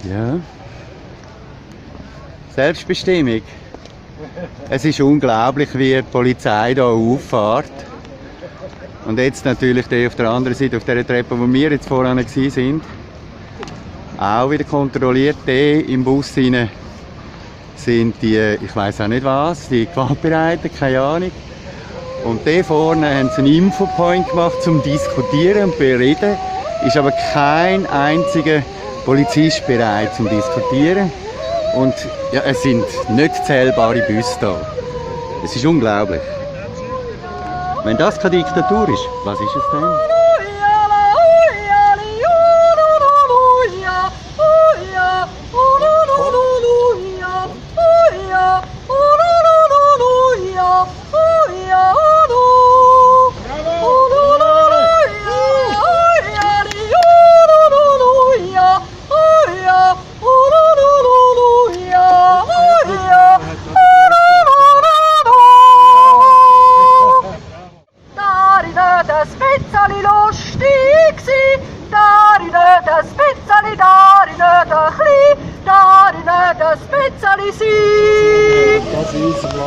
Ja. Selbstbestimmung. Es ist unglaublich, wie die Polizei hier auffährt. Und jetzt natürlich die auf der anderen Seite, auf der Treppe, wo wir jetzt vorhin waren, auch wieder kontrolliert. Die im Bus rein sind die, ich weiß auch nicht was, die Gewaltbereiten, keine Ahnung. Und die vorne haben sie einen Infopoint gemacht zum Diskutieren und Bereden. Ist aber kein einziger Polizist bereit zum Diskutieren. Und ja, es sind nicht zählbare Busse da. Es ist unglaublich. Wenn das keine Diktatur ist, was ist es denn?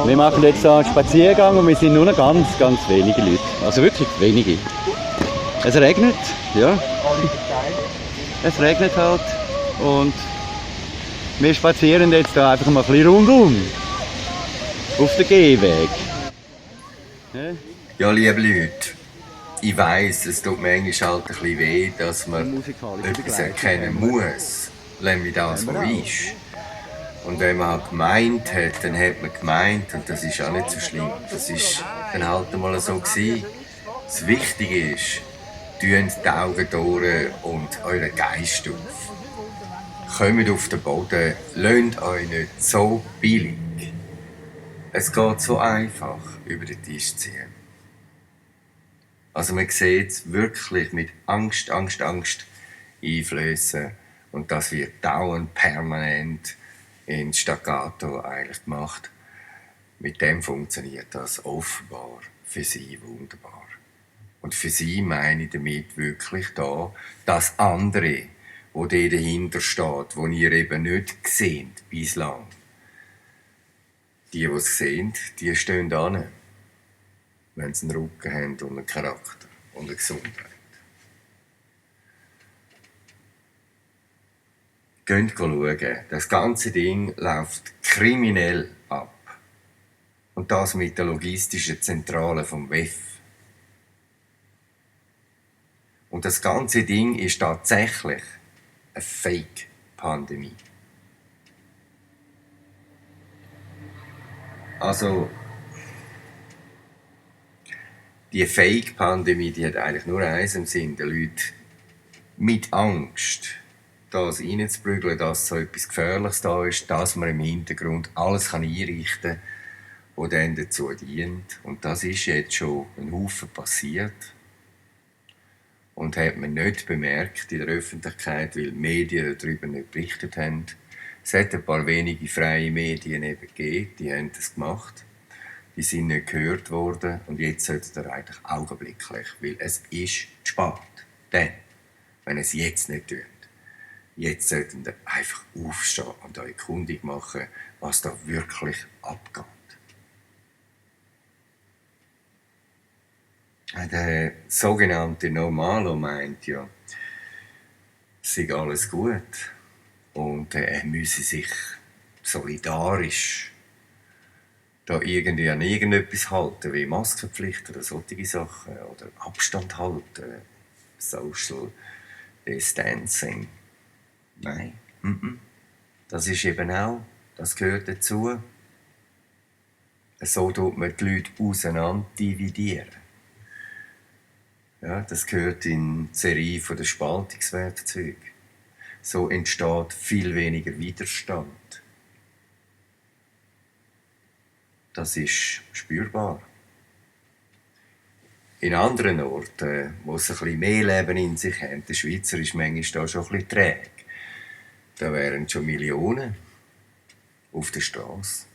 Wir machen jetzt so einen Spaziergang und wir sind nur noch ganz, ganz wenige Leute. Also wirklich wenige. Es regnet, ja. Es regnet halt und wir spazieren jetzt da einfach mal ein bisschen rundum. Auf den Gehweg. Ja, liebe Leute, ich weiss, es tut mir manchmal halt ein bisschen weh, dass man etwas erkennen muss, wie das, was ist. Und wenn man halt gemeint hat, dann hat man gemeint und das ist auch nicht so schlimm. Das ist dann halt einmal so gewesen. Das Wichtige ist, tut die Augen durch und euren Geist auf. Kommt auf den Boden, lasst euch nicht so billig. Es geht so einfach, über den Tisch zu ziehen. Also man sieht es wirklich mit Angst einflößen und das wird dauernd permanent in Staccato eigentlich gemacht. Mit dem funktioniert das offenbar für sie wunderbar. Und für sie meine ich damit wirklich da, das andere, wo der dahinter steht, wo ihr eben nicht seht bislang. Die es sehen, die stehen an, wenn sie einen Rücken haben und einen Charakter und eine Gesundheit. Geht schauen, das ganze Ding läuft kriminell ab. Und das mit der logistischen Zentrale vom WEF. Und das ganze Ding ist tatsächlich eine Fake-Pandemie. Also, die Fake-Pandemie, die hat eigentlich nur eins im Sinn, den Leuten mit Angst das reinzuprügeln, dass so etwas Gefährliches da ist, dass man im Hintergrund alles einrichten kann, was dann dazu dient. Und das ist jetzt schon ein Haufen passiert. Und hat man nicht bemerkt in der Öffentlichkeit, weil die Medien darüber nicht berichtet haben. Es hat ein paar wenige freie Medien eben gegeben, die haben das gemacht. Die sind nicht gehört worden und jetzt sollte er eigentlich augenblicklich, weil es ist zu spät. Denn, wenn es jetzt nicht tut, Jetzt sollten wir einfach aufstehen und euch kundig machen, was da wirklich abgeht. Der sogenannte Normalo meint ja, es sei alles gut und er müsse sich solidarisch da irgendwie an irgendetwas halten, wie Maskenpflicht oder solche Sachen oder Abstand halten, Social Distancing. Nein, das ist eben auch, das gehört dazu. So tut man die Leute auseinander dividieren. Ja, das gehört in die Serie der Spaltungswerkzeuge. So entsteht viel weniger Widerstand. Das ist spürbar. In anderen Orten, wo es ein bisschen mehr Leben in sich haben, der Schweizer ist manchmal da schon ein bisschen träge. Da wären schon Millionen auf der Straße.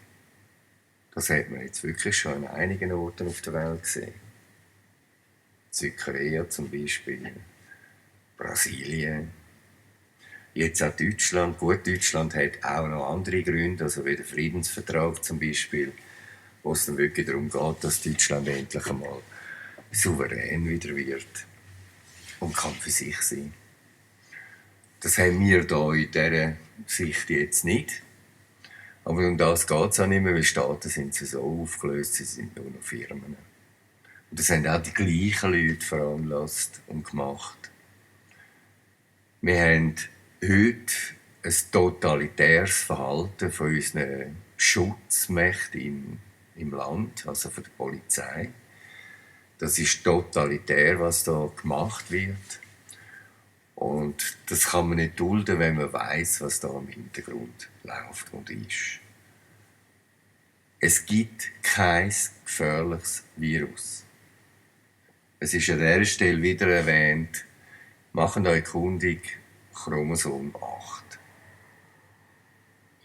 Das hat man jetzt wirklich schon an einigen Orten auf der Welt gesehen. Südkorea zum Beispiel, Brasilien, jetzt auch Deutschland. Gut, Deutschland hat auch noch andere Gründe, also wie der Friedensvertrag zum Beispiel, wo es dann wirklich darum geht, dass Deutschland endlich einmal souverän wieder wird und kann für sich sein. Das haben wir hier in dieser Sicht jetzt nicht. Aber um das geht es auch nicht mehr, weil Staaten sind so aufgelöst, sie sind nur noch Firmen. Und das haben auch die gleichen Leute veranlasst und gemacht. Wir haben heute ein totalitäres Verhalten von unseren Schutzmächten im Land, also von der Polizei. Das ist totalitär, was da gemacht wird. Und das kann man nicht dulden, wenn man weiss, was da im Hintergrund läuft und ist. Es gibt kein gefährliches Virus. Es ist an dieser Stelle wieder erwähnt, machen euch kundig, Chromosom 8.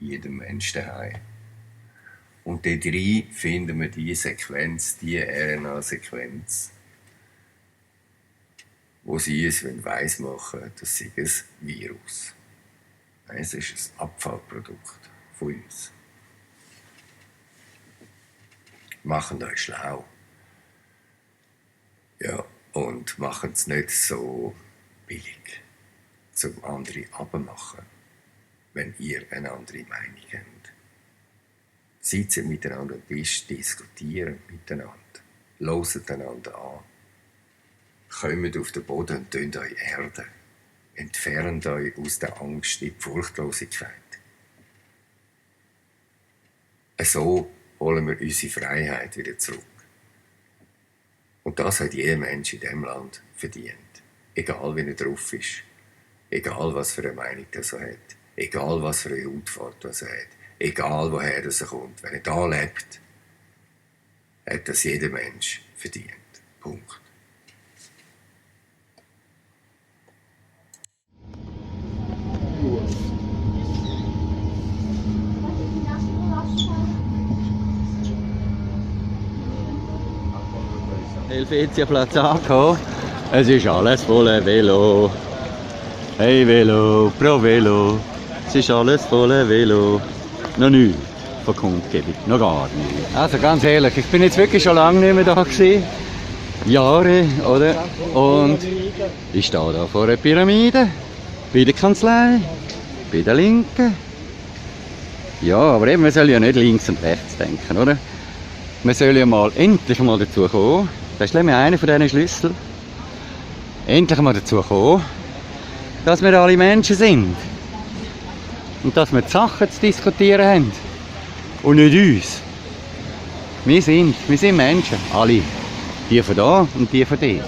Jedem Menschen daheim. Und dort drin finden wir die Sequenz, die RNA-Sequenz, wo sie es weiss machen, das sei ein Virus. Es ist ein Abfallprodukt von uns. Machen euch schlau. Ja, und machen es nicht so billig, zum anderen abmachen, wenn ihr eine andere Meinung habt. Sitzt miteinander am Tisch, diskutieren miteinander, hört einander an. Kommt auf den Boden und tönt euch erden. Entfernt euch aus der Angst in die Furchtlosigkeit. So holen wir unsere Freiheit wieder zurück. Und das hat jeder Mensch in diesem Land verdient. Egal wie er drauf ist. Egal was für eine Meinung er so hat. Egal was für eine Hautfarbe er hat. Egal woher er kommt. Wenn er da lebt, hat das jeder Mensch verdient. Punkt. Helvetiaplatz angekommen. Es ist alles voller Velo. Hey Velo, pro Velo. Es ist alles voller Velo. Noch nichts von Kundgebung, noch gar nicht. Also ganz ehrlich, ich bin jetzt wirklich schon lange nicht mehr da gewesen. Jahre, oder? Und ich stehe da vor einer Pyramide. Bei der Kanzlei. Bei der Linken. Ja, aber eben, man soll ja nicht links und rechts denken, oder? Man soll ja mal endlich mal dazu kommen. Das ist nämlich einer von diesen Schlüsseln. Endlich mal dazu kommen, dass wir alle Menschen sind. Und dass wir die Sachen zu diskutieren haben. Und nicht uns. Wir sind Menschen. Alle. Die von da und die von dort.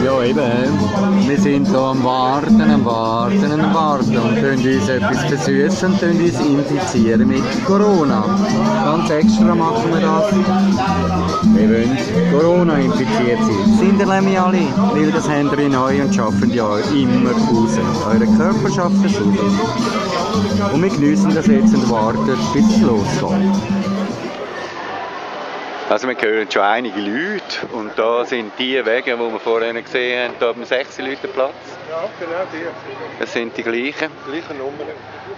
Ja eben. Wir sind hier am Warten und können uns etwas versüßen und können uns infizieren mit Corona. Ganz extra machen wir das. Wir wollen Corona infiziert sein. Sind ihr nämlich alle? Weil das habt ihr in euch und schaffen ja immer raus. Eure Körper schafft es raus. Und wir geniessen das jetzt und warten, bis es losgeht. Also wir hören schon einige Leute und da sind die Wege, die wir vorhin gesehen haben, hier am 6-Leute-Platz. Ja, genau die. Das sind die gleichen. Gleiche Nummer.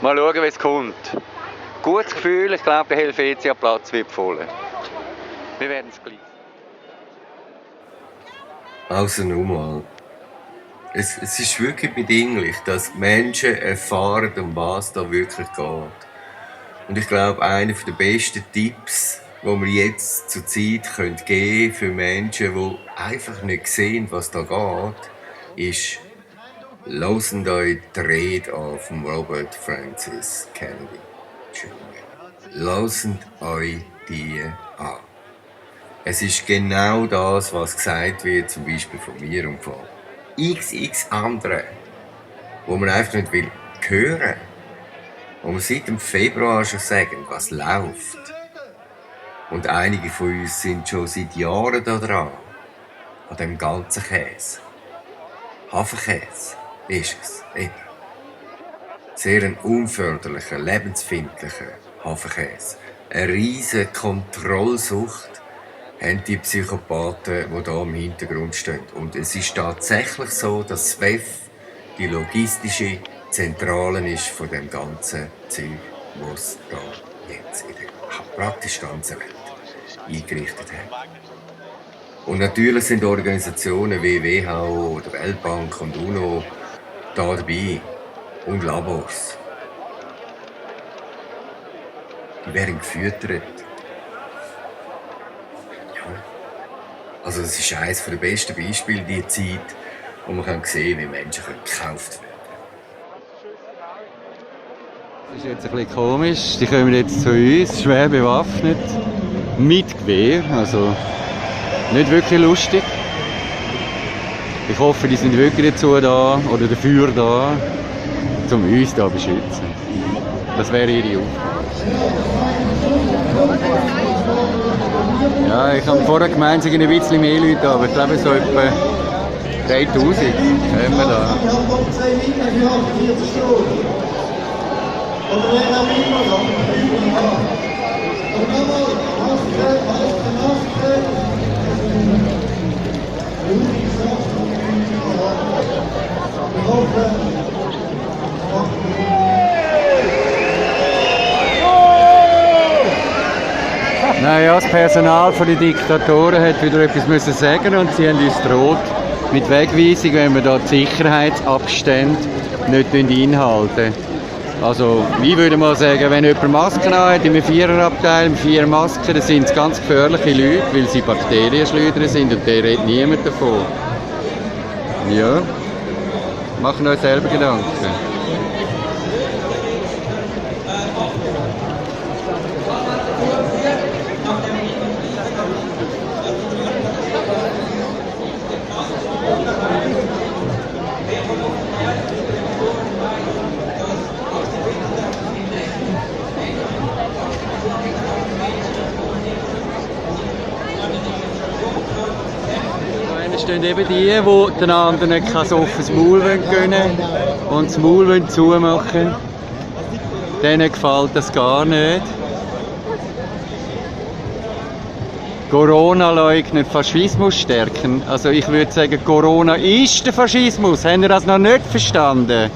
Mal schauen, wie es kommt. Gutes Gefühl, ich glaube, der Helvetia-Platz wird voll. Wir werden es gleich. Also nochmal. Es ist wirklich bedinglich, dass Menschen erfahren, um was es da wirklich geht. Und ich glaube, einer der besten Tipps, die wir jetzt zur Zeit geben können für Menschen, die einfach nicht sehen, was da geht, ist, hört euch die Rede an von Robert Francis Kennedy Jr. Hört euch die an. Es ist genau das, was gesagt wird, zum Beispiel von mir und von XX anderen, wo man einfach nicht will hören, wo wir seit dem Februar schon sagen, was läuft. Und einige von uns sind schon seit Jahren da dran, an dem ganzen Käse. Hafenkäse ist es, eben. Sehr ein unförderlicher, lebensfeindlicher Hafenkäse. Eine riesige Kontrollsucht haben die Psychopathen, die hier im Hintergrund stehen. Und es ist tatsächlich so, dass SWEF die logistische Zentrale ist von dem ganzen Zeug, was da jetzt in der praktisch ganzen Welt eingerichtet haben. Und natürlich sind Organisationen wie WHO oder Weltbank und UNO da dabei und Labors. Die werden gefüttert. Also das ist eines der besten Beispiele dieser Zeit, wo man sehen kann, wie Menschen gekauft werden. Das ist jetzt ein bisschen komisch. Die kommen jetzt zu uns, schwer bewaffnet, mit Gewehr. Also nicht wirklich lustig. Ich hoffe, die sind wirklich dazu da oder dafür da, um uns da zu beschützen. Das wäre ihre Aufgabe. Ja, ich habe vorher gemeint, es sind ein bisschen mehr Leute, aber ich glaube so etwa 3000 haben wir da. Naja, das Personal der Diktatoren hat wieder etwas müssen sagen und sie haben uns droht mit Wegweisung, wenn wir da die Sicherheitsabstände nicht einhalten. Also, ich würde mal sagen, wenn jemand Masken hat, in einem Viererabteil, mit 4 Masken, dann sind es ganz gefährliche Leute, weil sie Bakterienschleuder sind und da redet niemand davon. Ja, machen euch selber Gedanken. Stehen eben die den anderen kein offenes Maul gönnen und das Maul zumachen wollen. Denen gefällt das gar nicht. Corona leugnet Faschismus stärken. Also ich würde sagen, Corona ist der Faschismus. Habt ihr das noch nicht verstanden?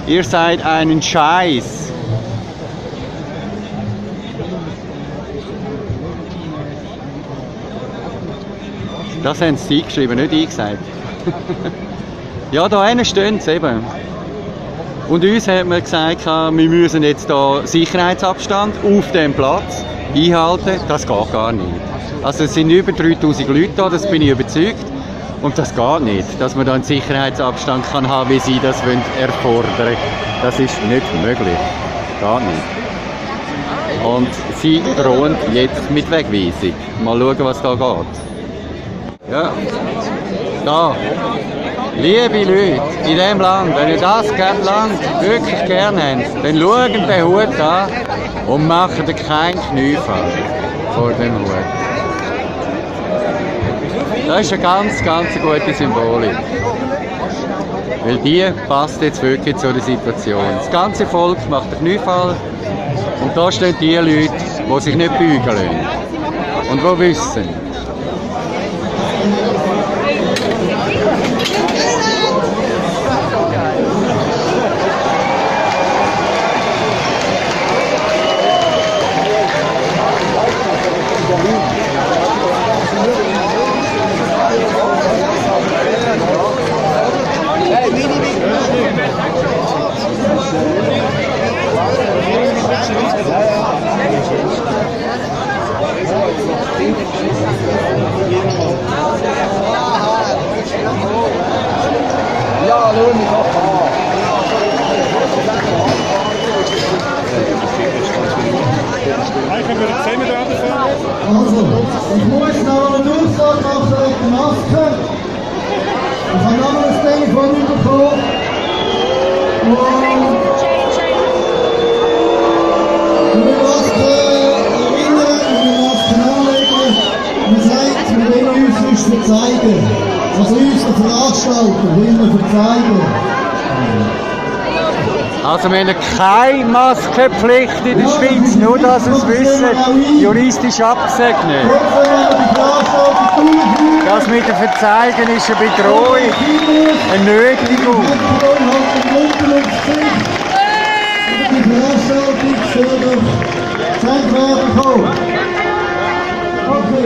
Ihr seid einen Scheiß. Das haben sie geschrieben, nicht ich gesagt. Ja, da hinten stehen sie eben. Und uns hat man gesagt, wir müssen jetzt hier Sicherheitsabstand auf dem Platz einhalten. Das geht gar nicht. Also es sind über 3000 Leute da, das bin ich überzeugt. Und das geht nicht, dass man da einen Sicherheitsabstand kann haben, wie sie das erfordern wollen. Das ist nicht möglich. Gar nicht. Und sie drohen jetzt mit Wegweisung. Mal schauen, was da geht. Ja, da, liebe Leute in diesem Land, wenn ihr das Land wirklich gerne habt, dann schaut den Hut an und macht keinen Kniefall vor dem Hut. Das ist eine ganz, ganz gute Symbolik. Weil die passt jetzt wirklich zu der Situation. Das ganze Volk macht den Kniefall Und da stehen die Leute, die sich nicht beugen lassen. Und die wissen, Also, ich muss noch eine Durchsage machen wegen der Maske. Ich habe noch ein Telefon bekommen. Und die Maske erinnern und die Maske anlegen. Man sagt, wir wollen uns nicht verzeigen. Also uns, der Veranstalter, will man verzeigen. also wir haben keine Maskenpflicht in der Schweiz, nur dass Sie es wissen, juristisch abgesegnet. Das mit dem Verzeigen ist eine Bedrohung, eine Nötigung. Die Veranstaltung soll doch Zeitwerk kommen. Okay,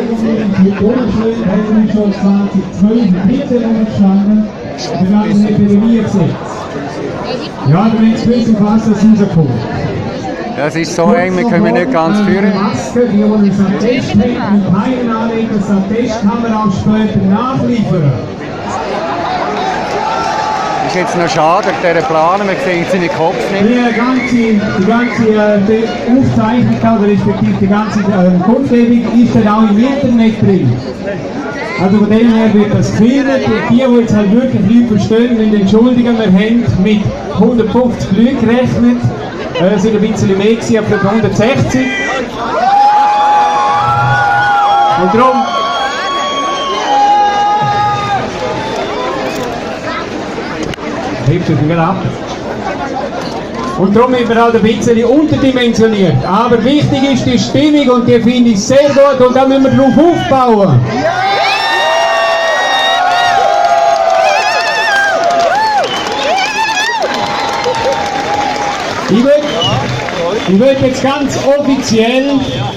mit Oberschwellen haben wir schon 2012 Mitte gestanden. Wir haben eine Epidemie gesetzt. Ja, da haben Sie wissen, was das rauskommt. Das ist so eng, wir können nicht ganz führen. Maske, die wollen es am Test haben und keinen anlegen, das am Test kann man auch später nachliefern. Ist jetzt noch schade, wegen dieser Planen, wir sehen seinen Kopf nicht. Die ganze Aufzeichnung, oder respektive die ganze Kundgebung ist dann auch im Internet drin. Also von dem her wird das gefilmt. Die jetzt halt wirklich Leute verstehen, müssen entschuldigen, wir haben mit 150 Leuten gerechnet. Es sind ein bisschen mehr gewesen, aber 160. Und darum... Hebt es wieder ab. Und darum sind wir halt ein bisschen unterdimensioniert. Aber wichtig ist die Stimmung und die finde ich sehr gut und da müssen wir drauf aufbauen. Ich will jetzt ganz offiziell,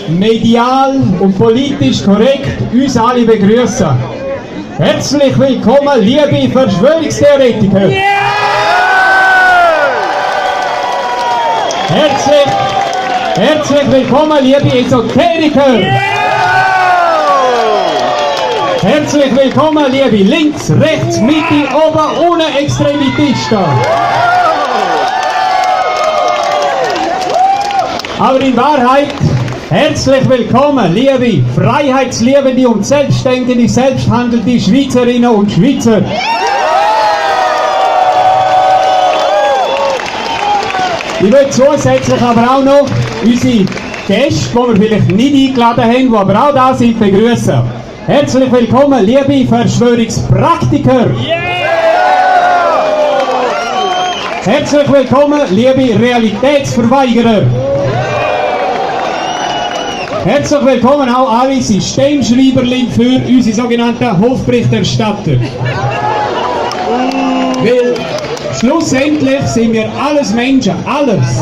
medial und politisch korrekt uns alle begrüßen. Herzlich willkommen, liebe Verschwörungstheoretiker! Herzlich willkommen, liebe Esoteriker! Herzlich willkommen, liebe Links-, Rechts-, Mitte-, Ober-, ohne Extremitisten! Aber in Wahrheit, herzlich willkommen, liebe freiheitsliebende und selbstständige, selbsthandelnde Schweizerinnen und Schweizer. Ich will zusätzlich aber auch noch unsere Gäste, die wir vielleicht nicht eingeladen haben, die aber auch da sind, begrüßen. Herzlich willkommen, liebe Verschwörungspraktiker. Herzlich willkommen, liebe Realitätsverweigerer. Herzlich willkommen auch alle Systemschreiberlinge für unsere sogenannten Hofberichterstatter. Weil schlussendlich sind wir alles Menschen, alles.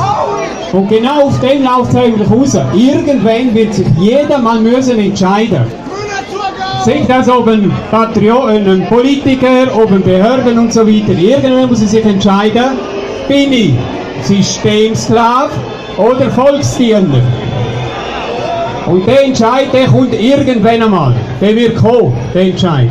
Und genau auf dem läuft es eigentlich raus. Irgendwann wird sich jeder mal müssen entscheiden. Sei das ob ein Patriot, ein Politiker, ob ein Behörden und so weiter. Irgendwann muss er sich entscheiden, bin ich Systemsklave oder Volksdiener? Und der Entscheid, der kommt irgendwann einmal. Der wird kommen, der Entscheid.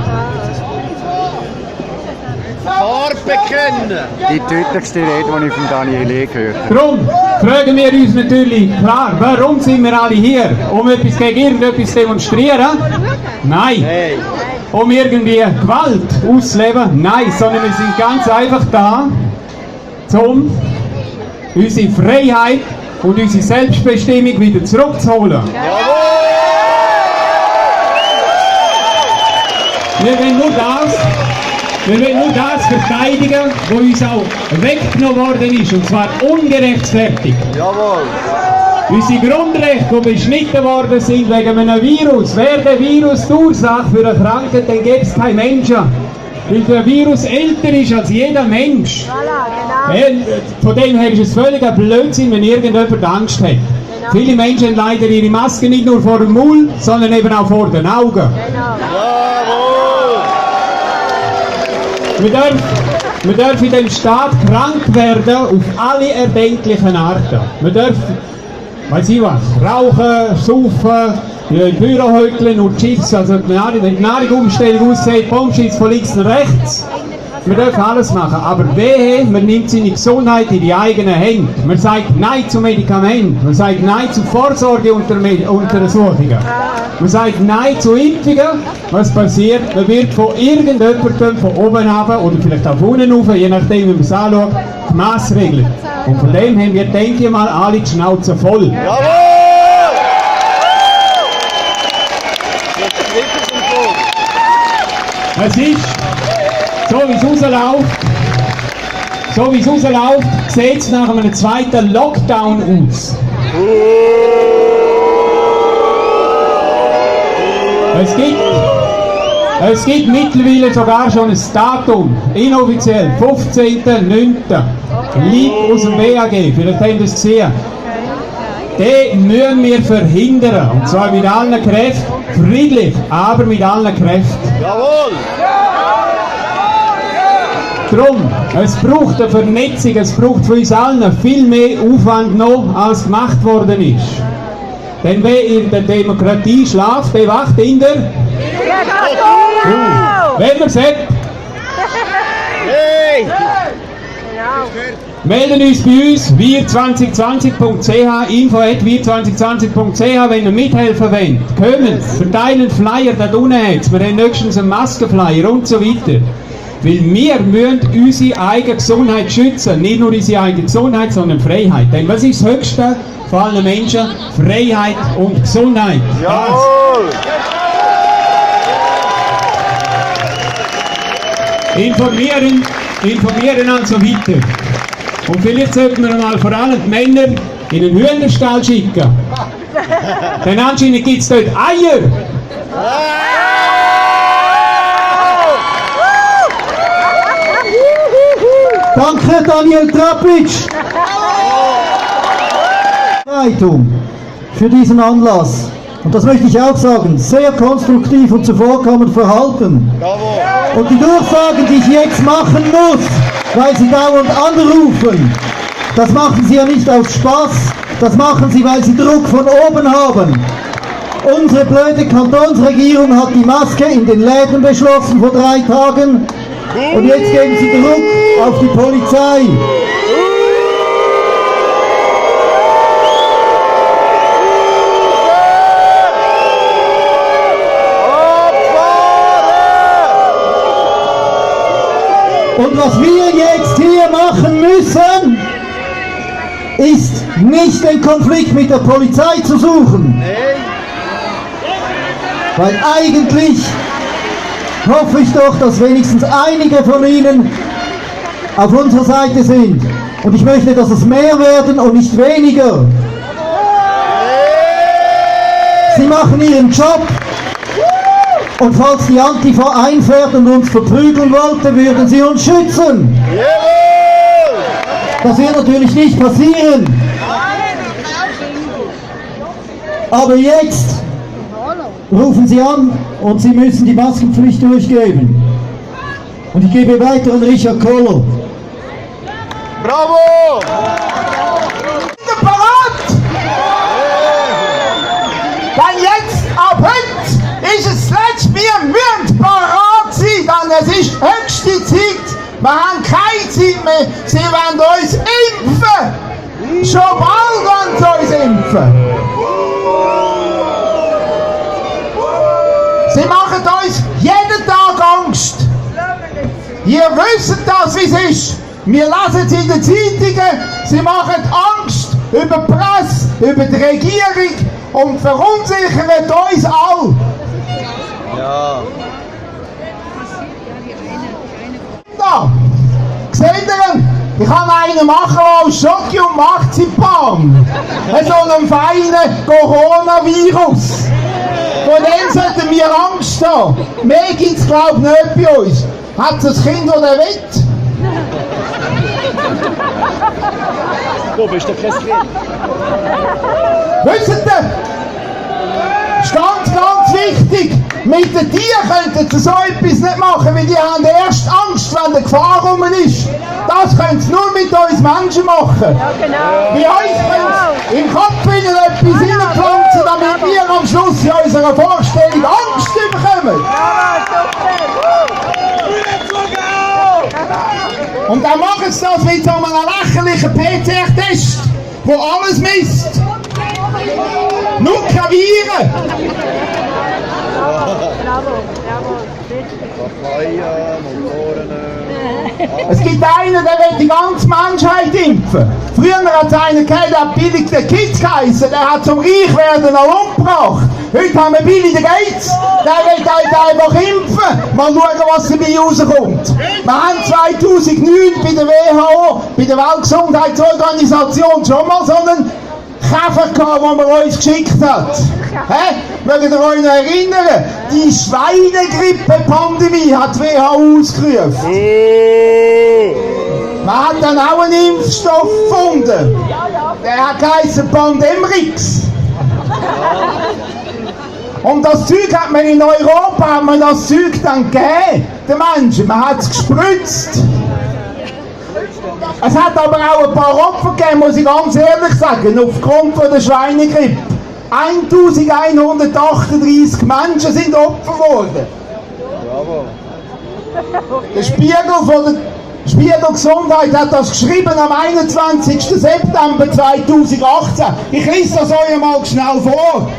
Die tödlichste Rede, die ich von Daniel E. gehört habe. Darum fragen wir uns natürlich, klar, warum sind wir alle hier? Um etwas gegen irgendetwas zu demonstrieren? Nein. Um irgendwie Gewalt auszuleben? Nein, sondern wir sind ganz einfach da, um unsere Freiheit und unsere Selbstbestimmung wieder zurückzuholen. Wir wollen nur das verteidigen, was uns auch weggenommen worden ist, und zwar ungerechtfertigt. Unsere Grundrechte, die beschnitten worden sind wegen einem Virus. Wäre der Virus die Ursache für eine Krankheit, dann gäbe es keinen Menschen. Weil der Virus älter ist als jeder Mensch. Von dem her ist es völliger Blödsinn, wenn irgendjemand Angst hat. Viele Menschen haben leider ihre Maske nicht nur vor dem Mund, sondern eben auch vor den Augen. Wir dürfen in dem Staat krank werden auf alle erdenklichen Arten. Wir dürfen, weiss ich was, rauchen, saufen, im Büro heuckeln und Chips, also wenn die Nahrungsumstellung aussieht, Bombschiss von links nach rechts. Wir dürfen alles machen, aber wehe, man nimmt seine Gesundheit in die eigenen Hände. Man sagt Nein zu Medikamenten, man sagt Nein zu Vorsorgeuntersuchungen, man sagt Nein zu Impfungen. Was passiert? Man wird von irgendjemandem von oben runter oder vielleicht auch von unten rauf, je nachdem wie man es anschaut, gemassregelt. Und von dem haben wir, denke ich mal, alle die Schnauze voll. Es ist, so wie es rausläuft, sieht es nach einem zweiten Lockdown aus. Es gibt mittlerweile sogar schon ein Datum, inoffiziell, 15.09. Liegt aus dem BAG, vielleicht habt ihr es gesehen. Den müssen wir verhindern, und zwar mit allen Kräften, friedlich, aber mit allen Kräften. Jawohl! Drum, es braucht eine Vernetzung, es braucht von uns allen viel mehr Aufwand noch, als gemacht worden ist. Denn wer in der Demokratie schlaft, der wacht in der Wenn man sagt, Hey! melden uns bei uns, wir2020.ch, info@wir2020.ch, wenn ihr mithelfen wollt. Kommen, verteilen Flyer, da unten hat's. Wir haben nächstens einen Maskenflyer und so weiter. Weil wir müssen unsere eigene Gesundheit schützen. Nicht nur unsere eigene Gesundheit, sondern Freiheit. Denn was ist das Höchste von allen Menschen? Freiheit und Gesundheit. Jawohl! Informieren und so weiter. Und vielleicht sollten wir mal vor allem die Männer in den Hühnerstall schicken. Denn anscheinend gibt es dort Eier. Danke, Daniel Trappitsch. Leitung für diesen Anlass. Und das möchte ich auch sagen, sehr konstruktiv und zuvorkommend verhalten. Und die Durchsagen, die ich jetzt machen muss, weil Sie dauernd anrufen, das machen Sie ja nicht aus Spaß, das machen Sie, weil Sie Druck von oben haben. Unsere blöde Kantonsregierung hat die Maske in den Läden beschlossen vor 3 Tagen und jetzt geben Sie Druck auf die Polizei. Und was wir jetzt hier machen müssen, ist nicht den Konflikt mit der Polizei zu suchen. Weil eigentlich hoffe ich doch, dass wenigstens einige von Ihnen auf unserer Seite sind. Und ich möchte, dass es mehr werden und nicht weniger. Sie machen ihren Job. Und falls die Antifa einfährt und uns verprügeln wollte, würden sie uns schützen. Das wird natürlich nicht passieren. Aber jetzt rufen sie an und sie müssen die Maskenpflicht durchgeben. Und ich gebe weiter an Richard Koller. Bravo! Parat! Denn jetzt, ab heute, ist es letzt, wir müssen parat sein, denn es ist höchste Zeit. Wir haben keine Zeit mehr, sie wollen uns impfen. Schon bald wollen sie uns impfen. Sie machen uns jeden Tag Angst. Ihr wisst das, wie es ist. Wir lesen es in den Zeitungen, sie machen Angst über die Presse, über die Regierung und verunsichern uns alle. Ja. Da, seht ihr ihn? Ich kann einen machen, der aus Schoki und Marzipan. So einen feinen Coronavirus. Von dem sollten wir Angst haben. Mehr gibt es, glaube ich, nicht bei uns. Hat es ein Kind, das will? Du bist doch kein Kind. Wisst ihr? Das ist ganz wichtig. Mit den Tieren könnten sie so etwas nicht machen, weil die haben erst Angst, wenn eine Gefahr rum ist. Das können sie nur mit uns Menschen machen. Ja, genau. Bei euch können sie im Kopf etwas hineinpflanzen, damit wir am Schluss in unserer Vorstellung Angst bekommen. Und dann machen sie das mit so einem lächerlichen PCR-Test, der alles misst. Nur keine Viren. Bravo. Es gibt einen, der will die ganze Menschheit impfen. Früher hat es einen gegeben, der hat billig den Kids geheissen, der hat zum Reichwerden noch umgebracht. Heute haben wir billig den Gates, der will einfach impfen. Mal schauen, was dabei rauskommt. Wir haben 2009 bei der WHO, bei der Weltgesundheitsorganisation, schon mal so einen Käfer gehabt, den man uns geschickt hat. Mögt ihr euch noch erinnern? Die Schweinegrippe-Pandemie hat die WHO ausgerufen. Man hat dann auch einen Impfstoff gefunden. Der hat geheißen Pandemrix. Und das Zeug hat man in Europa das Zeug dann gegeben, den Menschen. Man hat es gespritzt. Es hat aber auch ein paar Opfer gegeben, muss ich ganz ehrlich sagen, aufgrund von der Schweinegrippe. 1138 Menschen sind Opfer geworden. Der Spiegel von der Spiegel Gesundheit hat das geschrieben am 21. September 2018. Ich lese das euch mal schnell vor.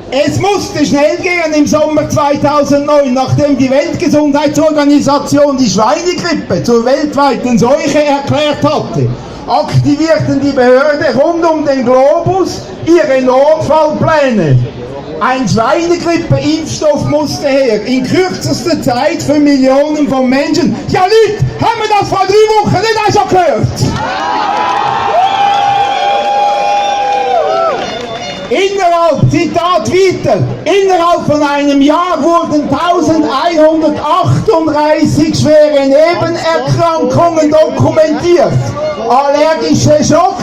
Es musste schnell gehen im Sommer 2009, nachdem die Weltgesundheitsorganisation die Schweinegrippe zur weltweiten Seuche erklärt hatte, aktivierten die Behörden rund um den Globus ihre Notfallpläne. Ein Schweinegrippe-Impfstoff musste her, in kürzester Zeit für Millionen von Menschen. Ja Leute, haben wir das vor 3 Wochen nicht auch schon gehört? Zitat weiter, innerhalb von einem Jahr wurden 1138 schwere Nebenerkrankungen dokumentiert. Allergische Schock,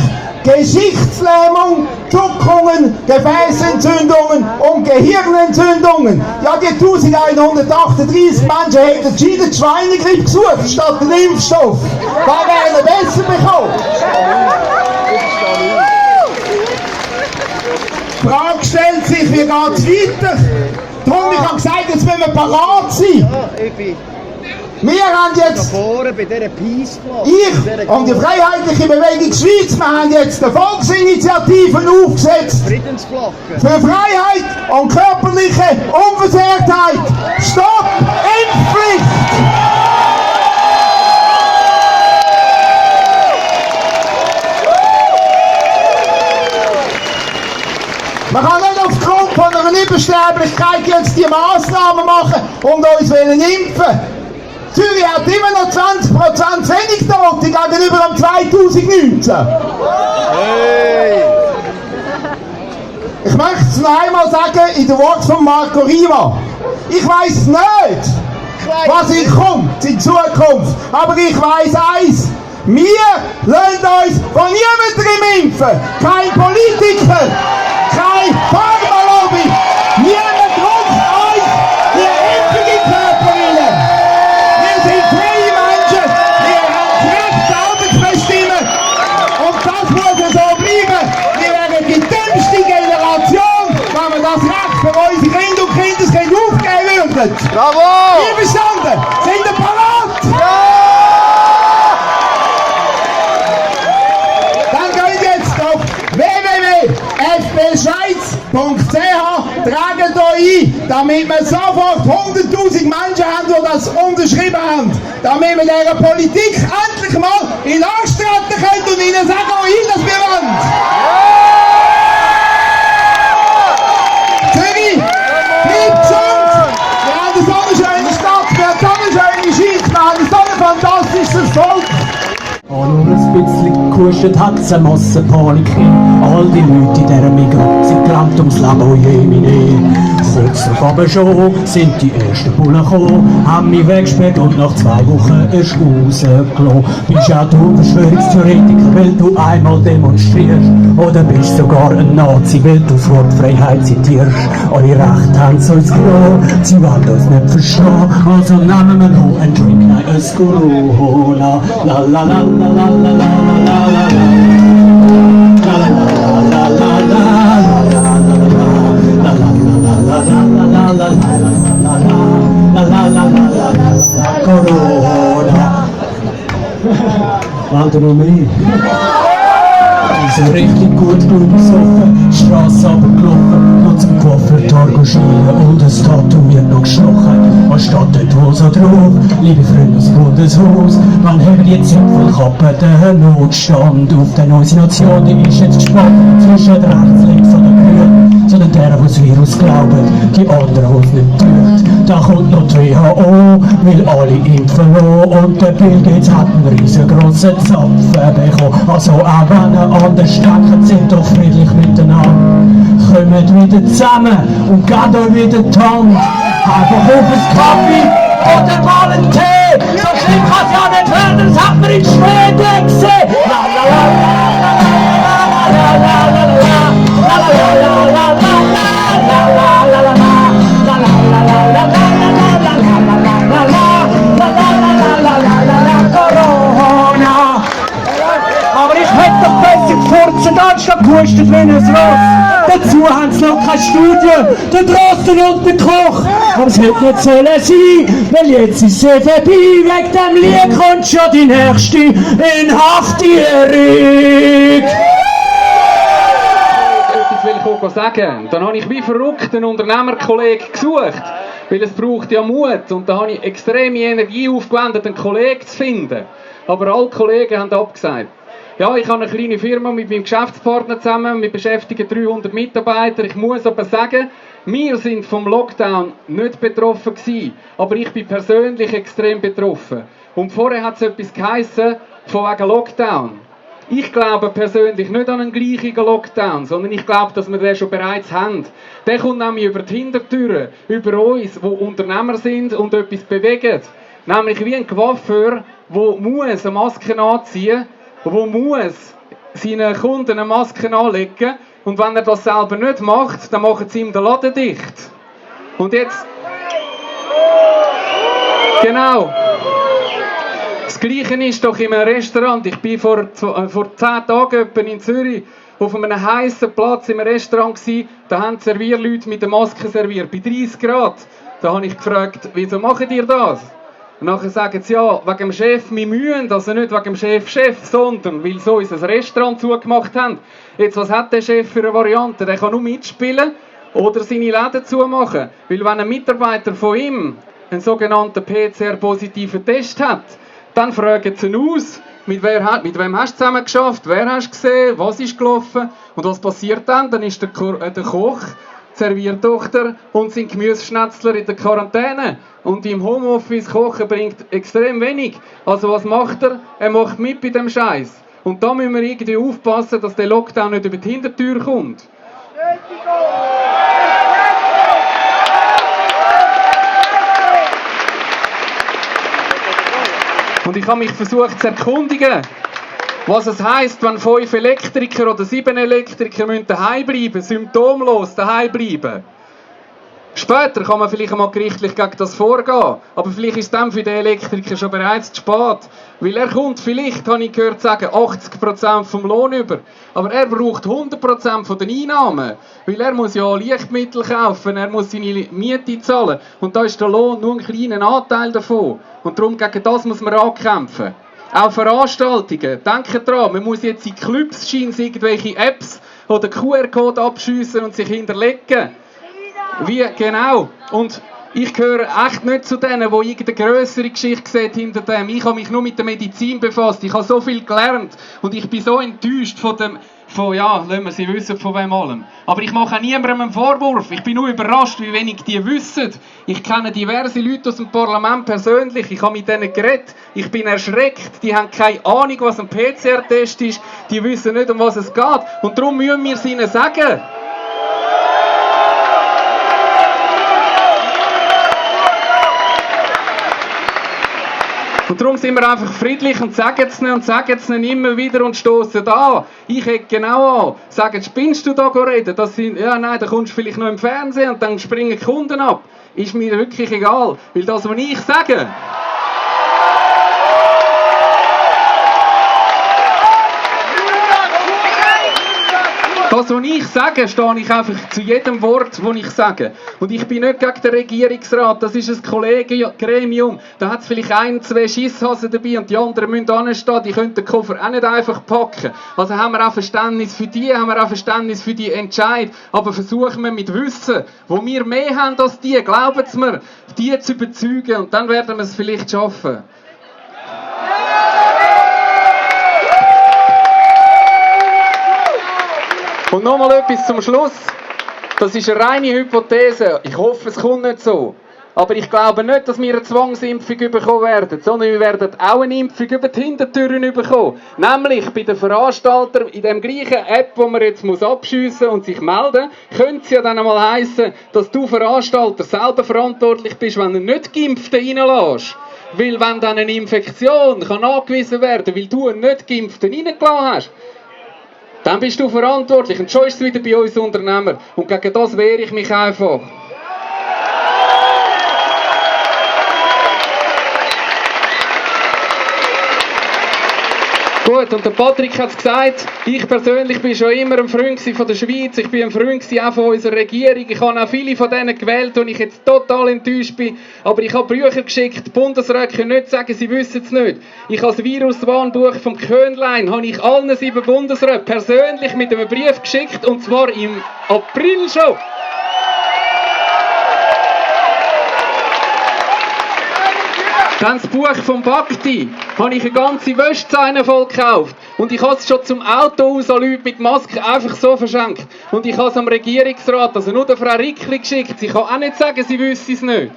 Gesichtslähmung, Zuckungen, Gefäßentzündungen und Gehirnentzündungen. Ja, die 1138 Menschen hätten entschieden die Schweinegrippe gesucht statt den Impfstoff. Da wären sie besser bekommen. Die Frage stellt sich, wie geht es weiter? Darum, ich habe gesagt, jetzt müssen wir parat sein. Wir haben jetzt, ich und die Freiheitliche Bewegung Schweiz, wir haben jetzt eine Volksinitiative aufgesetzt für Freiheit und körperliche Unversehrtheit. Stopp Impfpflicht! Man kann nicht aufgrund von einer Übersterblichkeit jetzt die Massnahmen machen und uns impfen. Zürich hat immer noch 20% wenig Tote gegenüber dem 2019. Hey. Ich möchte es noch einmal sagen in den Worten von Marco Riva. Ich weiss nicht, was kommt in Zukunft, aber ich weiss eins. Wir lassen uns von niemandem impfen. Kein Politiker, kein Pharmalobby. Niemand druckt euch die Impfung in Körperwille. Wir sind freie Menschen. Wir haben das Recht, selber zu bestimmen. Und das muss so bleiben. Wir wären die dümmste Generation, wenn wir das Recht für unsere Kinder und Kindeskinder aufgeben würden. Bravo! Einverstanden? Sind ihr parat? Ja! www.fpschweiz.ch tragen euch ein, damit wir sofort 100'000 Menschen haben, die das unterschrieben haben. Damit wir dieser Politik endlich mal in Arsch treten können und ihnen sagen, wohin das wir wollen. Zürich, bleibt gesund! Wir haben so eine schöne Stadt, wir haben so eine schöne Schweiz, wir haben so ein fantastisches Volk. gehustet, hat's eine Massenpanik gegeben. All die Leute in dieser Migros sind gerannt ums Leben, oh je, meine. Kurz darauf aber schon sind die ersten Bullen gekommen, haben mich weggesperrt und nach 2 Wochen ist rausgelassen. Bist auch du Verschwörungstheoretiker, weil du einmal demonstrierst? Oder bist sogar ein Nazi, weil du das Wort Freiheit zitierst? Eure Rechte haben sie uns genommen, sie wollen uns nicht verstehen. Also nehmen wir noch einen Drink, nein, ein Corona. La la la la la la la la la la. La la la la la la la. Corona. Warte noch mehr. So richtig gut besoffen, Strasse runtergelaufen, noch zum Coiffeur schielen und ein Tattoo wird noch gestochen. Anstatt dort wo so drauf, liebe Freunde aus Bundeshaus, wann haben die Zeit voll Kappen, den Notstand auf der neuen Nation, die ist jetzt gespannt zwischen der Rechtslinks von der Grünen, sondern der, die das Virus glauben, die anderen, die es nicht tut. Da kommt noch die WHO, will alle impfen lassen und der Bill Gates hat einen riesengroßen Zapfen bekommen. Also auch wenn er anders stecken, sind doch friedlich miteinander. Kommt wieder zusammen und gebt euch wieder die Hand. Einfach auf einen Kaffee oder mal einen Tee. So schlimm kann es ja nicht werden, das hat man in Schweden gesehen. La la la la la la la la la la la la la anstatt gehustet wie ein Ross. Dazu haben sie noch keine Studie, der Drosten und der Koch. Aber es hätte nicht sollen sein, weil jetzt ist es vorbei. Wegen dem Lied kommt schon die nächste Inhaftierung. Etwas will ich auch sagen. Dann habe ich wie verrückt einen Unternehmerkollegen gesucht. Weil es braucht ja Mut. Und da habe ich extreme Energie aufgewendet, einen Kollegen zu finden. Aber alle Kollegen haben abgesagt. Ja, ich habe eine kleine Firma mit meinem Geschäftspartner zusammen. Wir beschäftigen 300 Mitarbeiter. Ich muss aber sagen, wir sind vom Lockdown nicht betroffen gewesen. Aber ich bin persönlich extrem betroffen. Und vorher hat es etwas geheissen, von wegen Lockdown. Ich glaube persönlich nicht an einen gleichen Lockdown, sondern ich glaube, dass wir den schon bereits haben. Der kommt nämlich über die Hintertüren, über uns, die Unternehmer sind und etwas bewegen. Nämlich wie ein Coiffeur, der muss eine Maske anziehen, der muss seinen Kunden eine Maske anlegen. Und wenn er das selber nicht macht, dann machen sie ihm den Laden dicht. Und jetzt... Genau. Das Gleiche ist doch in einem Restaurant. Ich war vor 10 Tagen in Zürich auf einem heißen Platz im Restaurant gewesen. Da haben die Servierleute mit der Maske serviert, bei 30 Grad. Da habe ich gefragt, wieso macht ihr das? Und nachher sagen sie, ja, wegen dem Chef, wir müssen, also nicht wegen dem Chef, sondern weil sie unser Restaurant zugemacht haben. Jetzt, was hat der Chef für eine Variante? Der kann nur mitspielen oder seine Läden zumachen. Weil wenn ein Mitarbeiter von ihm einen sogenannten PCR-positiven Test hat, dann fragen sie ihn aus, mit wem hast du zusammen geschafft, wer hast du gesehen, was ist gelaufen und was passiert dann? Dann ist der Koch, die Serviertochter und sein Gemüseschnetzler in der Quarantäne. Und im Homeoffice kochen bringt extrem wenig. Also was macht er? Er macht mit bei dem Scheiß. Und da müssen wir irgendwie aufpassen, dass der Lockdown nicht über die Hintertür kommt. Und ich habe mich versucht zu erkundigen, was es heisst, wenn 5 Elektriker oder 7 Elektriker daheim bleiben, symptomlos daheim bleiben. Später kann man vielleicht einmal gerichtlich gegen das vorgehen, aber vielleicht ist dann für den Elektriker schon bereits zu spät. Weil er kommt vielleicht, habe ich gehört, sagen, 80% vom Lohn über. Aber er braucht 100% von den Einnahmen. Weil er muss ja Lichtmittel kaufen, er muss seine Miete zahlen. Und da ist der Lohn nur ein kleiner Anteil davon. Und darum gegen das muss man ankämpfen. Auch Veranstaltungen. Denkt dran, man muss jetzt in Clubs irgendwelche Apps oder QR-Code abschiessen und sich hinterlegen. Wie genau? Und ich gehöre echt nicht zu denen, die irgendeine grössere Geschichte sieht hinter dem. Ich habe mich nur mit der Medizin befasst. Ich habe so viel gelernt. Und ich bin so enttäuscht von dem ja, lassen wir sie wissen von wem allem. Aber ich mache auch niemandem einen Vorwurf. Ich bin nur überrascht, wie wenig die wissen. Ich kenne diverse Leute aus dem Parlament persönlich. Ich habe mit denen geredet. Ich bin erschreckt. Die haben keine Ahnung, was ein PCR-Test ist. Die wissen nicht, um was es geht. Und darum müssen wir es ihnen sagen. Und darum sind wir einfach friedlich und sagen es ihnen immer wieder und stoßen an. Ich hätte genau an. Sagen, spinnst du da reden? Ja, nein, dann kommst du vielleicht noch im Fernsehen und dann springen Kunden ab. Ist mir wirklich egal. Weil das, was ich sage... Das, was ich sage, stehe ich einfach zu jedem Wort, das ich sage. Und ich bin nicht gegen den Regierungsrat, das ist ein Kollegium. Da hat es vielleicht 1, 2 Schisshasen dabei und die anderen müssen anstehen, die können den Koffer auch nicht einfach packen. Also haben wir auch Verständnis für die, haben wir auch Verständnis für die Entscheid. Aber versuchen wir mit Wissen, wo wir mehr haben als die, glauben Sie mir, die zu überzeugen und dann werden wir es vielleicht schaffen. Und nochmal etwas zum Schluss. Das ist eine reine Hypothese. Ich hoffe, es kommt nicht so. Aber ich glaube nicht, dass wir eine Zwangsimpfung bekommen werden, sondern wir werden auch eine Impfung über die Hintertüren bekommen. Nämlich bei den Veranstaltern in dem gleichen App, wo man jetzt abschiessen und sich melden muss, könnte es ja dann einmal heissen, dass du Veranstalter selber verantwortlich bist, wenn du nicht Geimpfte reinlässt. Weil wenn dann eine Infektion nachgewiesen werden kann, weil du einen nicht Geimpften reingelassen hast, dann bist du verantwortlich. Und schon ist es wieder bei uns Unternehmer. Und gegen das wehre ich mich einfach. Gut, und der Patrick hat es gesagt, ich persönlich bin schon immer ein Freund von der Schweiz, ich bin ein Freund auch von unserer Regierung, ich habe auch viele von denen gewählt, und ich jetzt total enttäuscht bin, aber ich habe Bücher geschickt, die Bundesräte können nicht sagen, sie wissen es nicht. Ich habe das Viruswarnbuch vom Köhnlein, habe ich allen 7 Bundesräten persönlich mit einem Brief geschickt, und zwar im April schon. Dann das Buch vom Bakti, habe ich eine ganze Wäschzähne voll gekauft. Und ich habe es schon zum Auto raus, Leute mit Maske, einfach so verschenkt. Und ich habe es am Regierungsrat, also nur der Frau Rickli, geschickt. Sie kann auch nicht sagen, sie wüsste es nicht.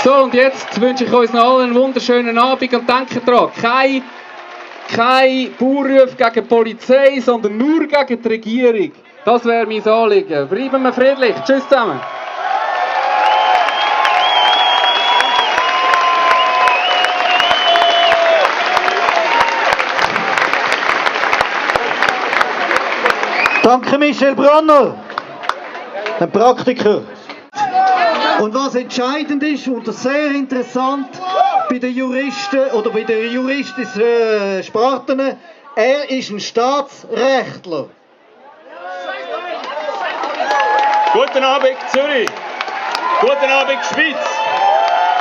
So, und jetzt wünsche ich euch noch allen einen wunderschönen Abend und denkt dran, kein Bauernruf gegen die Polizei, sondern nur gegen die Regierung. Das wäre mein Anliegen. Bleiben wir friedlich. Tschüss zusammen. Danke Michel Bronner, ein Praktiker. Und was entscheidend ist und sehr interessant bei den Juristen oder bei den juristischen Sparten, er ist ein Staatsrechtler. Guten Abend Zürich, guten Abend Schweiz,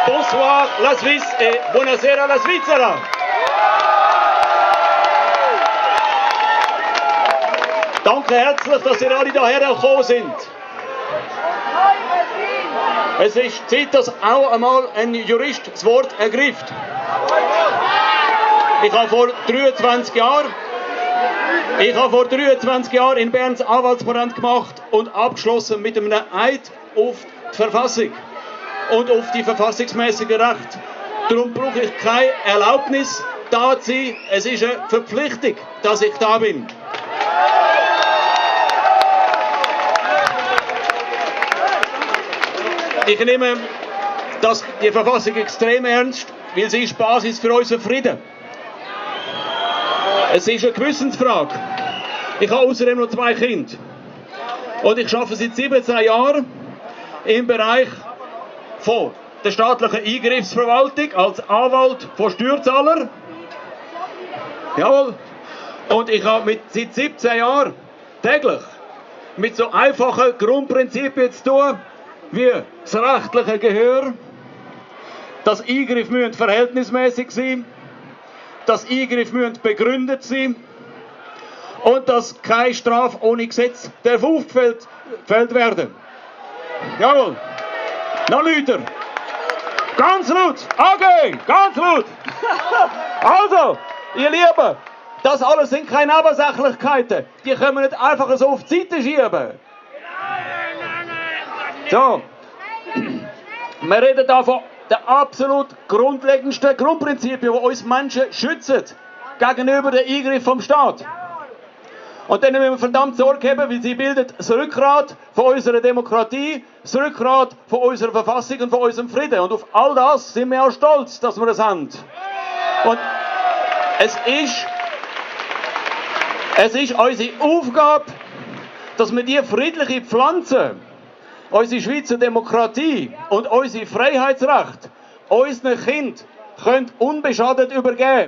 bonsoir la Suisse et buonasera la Svizzera. Danke herzlich, dass ihr alle hierher gekommen sind. Es ist Zeit, dass auch einmal ein Jurist das Wort ergreift. Ich habe vor 23 Jahren in Bern das Anwaltsberuf gemacht und abgeschlossen mit einem Eid auf die Verfassung und auf die verfassungsmäßigen Rechte. Darum brauche ich keine Erlaubnis, da zu sein. Es ist eine Verpflichtung, dass ich da bin. Ich nehme die Verfassung extrem ernst, weil sie ist Basis für unseren Frieden. Es ist eine Gewissensfrage. Ich habe außerdem noch 2 Kinder. Und ich arbeite seit 17 Jahren im Bereich von der staatlichen Eingriffsverwaltung als Anwalt von Steuerzahlern. Jawohl. Und ich habe seit 17 Jahren täglich mit so einfachen Grundprinzipien zu tun, wie das rechtliche Gehör, dass Eingriffe müssen verhältnismäßig sein, dass Eingriffe müssen begründet sein und dass keine Strafe ohne Gesetz darf aufgefällt werden. Jawohl. Noch lauter. Ganz laut. Okay, ganz laut. Also, ihr Lieben, Das alles sind keine Nebensächlichkeiten. Die können wir nicht einfach so auf die Seite schieben. So. Wir reden da von den absolut grundlegendsten Grundprinzipien, die uns Menschen schützen gegenüber dem Eingriff vom Staat. Und dann müssen wir verdammt Sorge haben, weil sie bildet das Rückgrat von unserer Demokratie, das Rückgrat von unserer Verfassung und von unserem Frieden. Und auf all das sind wir auch stolz, dass wir das haben. Und es ist unsere Aufgabe, dass wir die friedliche Pflanze, unsere Schweizer Demokratie und unsere Freiheitsrechte unseren Kindern können unbeschadet übergeben.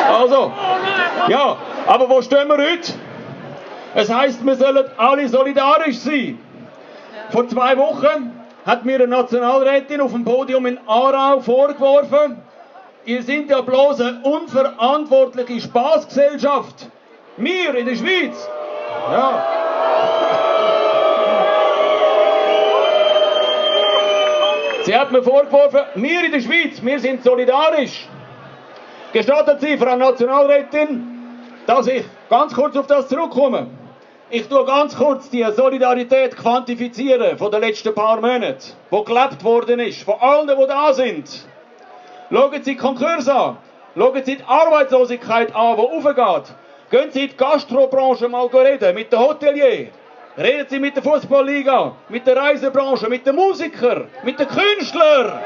Also, ja, aber wo stehen wir heute? Es heisst, wir sollen alle solidarisch sein. Vor 2 Wochen hat mir eine Nationalrätin auf dem Podium in Aarau vorgeworfen, ihr seid ja bloß eine unverantwortliche Spaßgesellschaft. Wir in der Schweiz. Ja. Sie hat mir vorgeworfen, wir in der Schweiz, wir sind solidarisch. Gestattet Sie, Frau Nationalrätin, dass ich ganz kurz auf das zurückkomme. Ich tue ganz kurz die Solidarität quantifizieren von den letzten paar Monaten, die gelebt worden ist, von allen, die da sind. Schauen Sie die Konkurse an, schauen Sie die Arbeitslosigkeit an, die aufgeht. Gehen Sie in die Gastrobranche mal reden, mit den Hoteliers. Reden Sie mit der Fußballliga, mit der Reisebranche, mit den Musikern, mit den Künstlern.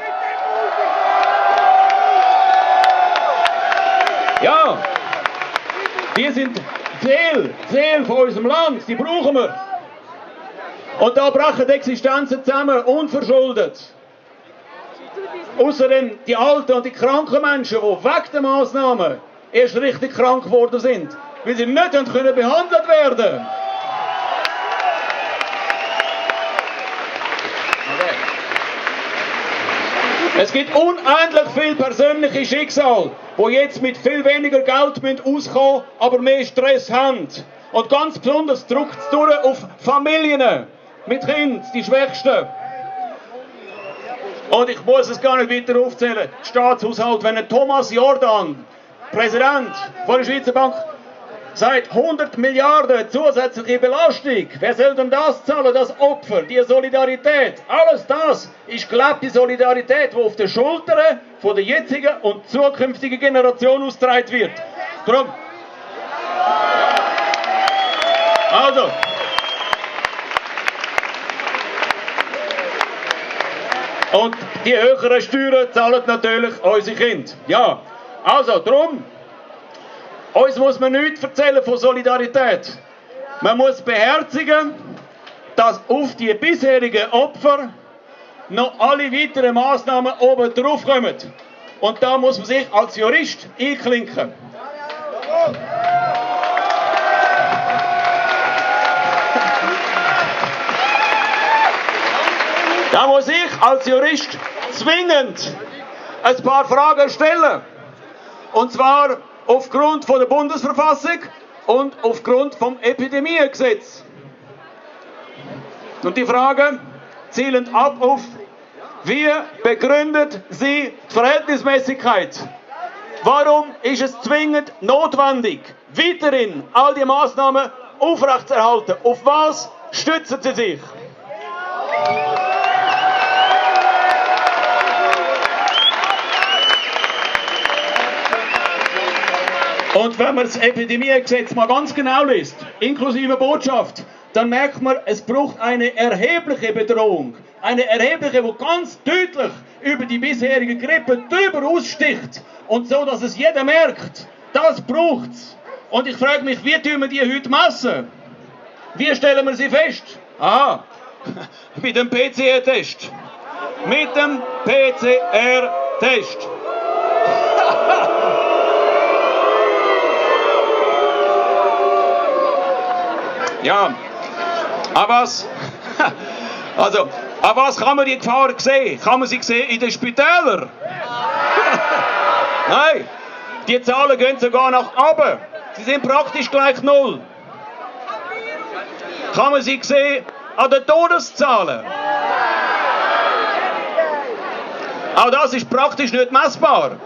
Ja, die sind Seele von unserem Land, die brauchen wir. Und da brechen die Existenzen zusammen, unverschuldet. Außerdem die alten und die kranken Menschen, die wegen der Massnahmen erst richtig krank geworden sind, weil sie nicht können behandelt werden. Es gibt unendlich viele persönliche Schicksale, die jetzt mit viel weniger Geld auskommen, aber mehr Stress haben. Und ganz besonders drückt es durch auf Familien mit Kindern, die Schwächsten. Und ich muss es gar nicht weiter aufzählen. Der Staatshaushalt, wenn ein Thomas Jordan, Präsident von der Schweizer Bank, sagt 100 Milliarden zusätzliche Belastung. Wer soll denn das zahlen, das Opfer, die Solidarität? Alles das ist gelebte Solidarität, die auf den Schultern von der jetzigen und zukünftigen Generation ausgetragen wird. Darum. Also. Und die höheren Steuern zahlen natürlich unsere Kinder. Ja, also darum. Uns muss man nichts erzählen von Solidarität. Man muss beherzigen, dass auf die bisherigen Opfer noch alle weiteren Massnahmen oben drauf kommen. Und da muss man sich als Jurist einklinken. Da muss ich als Jurist zwingend ein paar Fragen stellen. Und zwar aufgrund von der Bundesverfassung und aufgrund vom Epidemiegesetz. Und die Fragen zielen ab auf, wie begründet sie die Verhältnismäßigkeit? Warum ist es zwingend notwendig, weiterhin all die Maßnahmen aufrechtzuerhalten? Auf was stützen sie sich? Und wenn man das Epidemiegesetz mal ganz genau liest, inklusive Botschaft, dann merkt man, es braucht eine erhebliche Bedrohung. Eine erhebliche, die ganz deutlich über die bisherige Grippe drüber aussticht. Und so, dass es jeder merkt, das braucht es. Und ich frage mich, wie tun wir die heute messen? Wie stellen wir sie fest? Aha, mit dem PCR-Test. Mit dem PCR-Test. Ja, aber was kann man die Gefahr sehen? Kann man sie sehen in den Spitälern? Nein, die Zahlen gehen sogar nach oben. Sie sind praktisch gleich null. Kann man sie sehen an den Todeszahlen? Auch das ist praktisch nicht messbar.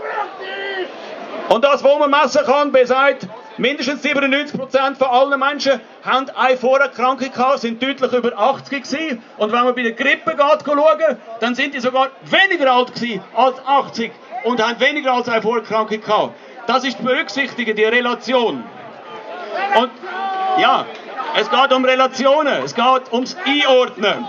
Und das, wo man messen kann, besagt, mindestens 97% von allen Menschen haben eine Vorerkrankung gehabt, sind deutlich über 80 gewesen. Und wenn man bei der Grippe geht schauen, dann sind die sogar weniger alt gewesen als 80 und haben weniger als eine Vorerkrankung gehabt. Das ist zu berücksichtigen, die Relation. Und ja, es geht um Relationen, es geht ums Einordnen.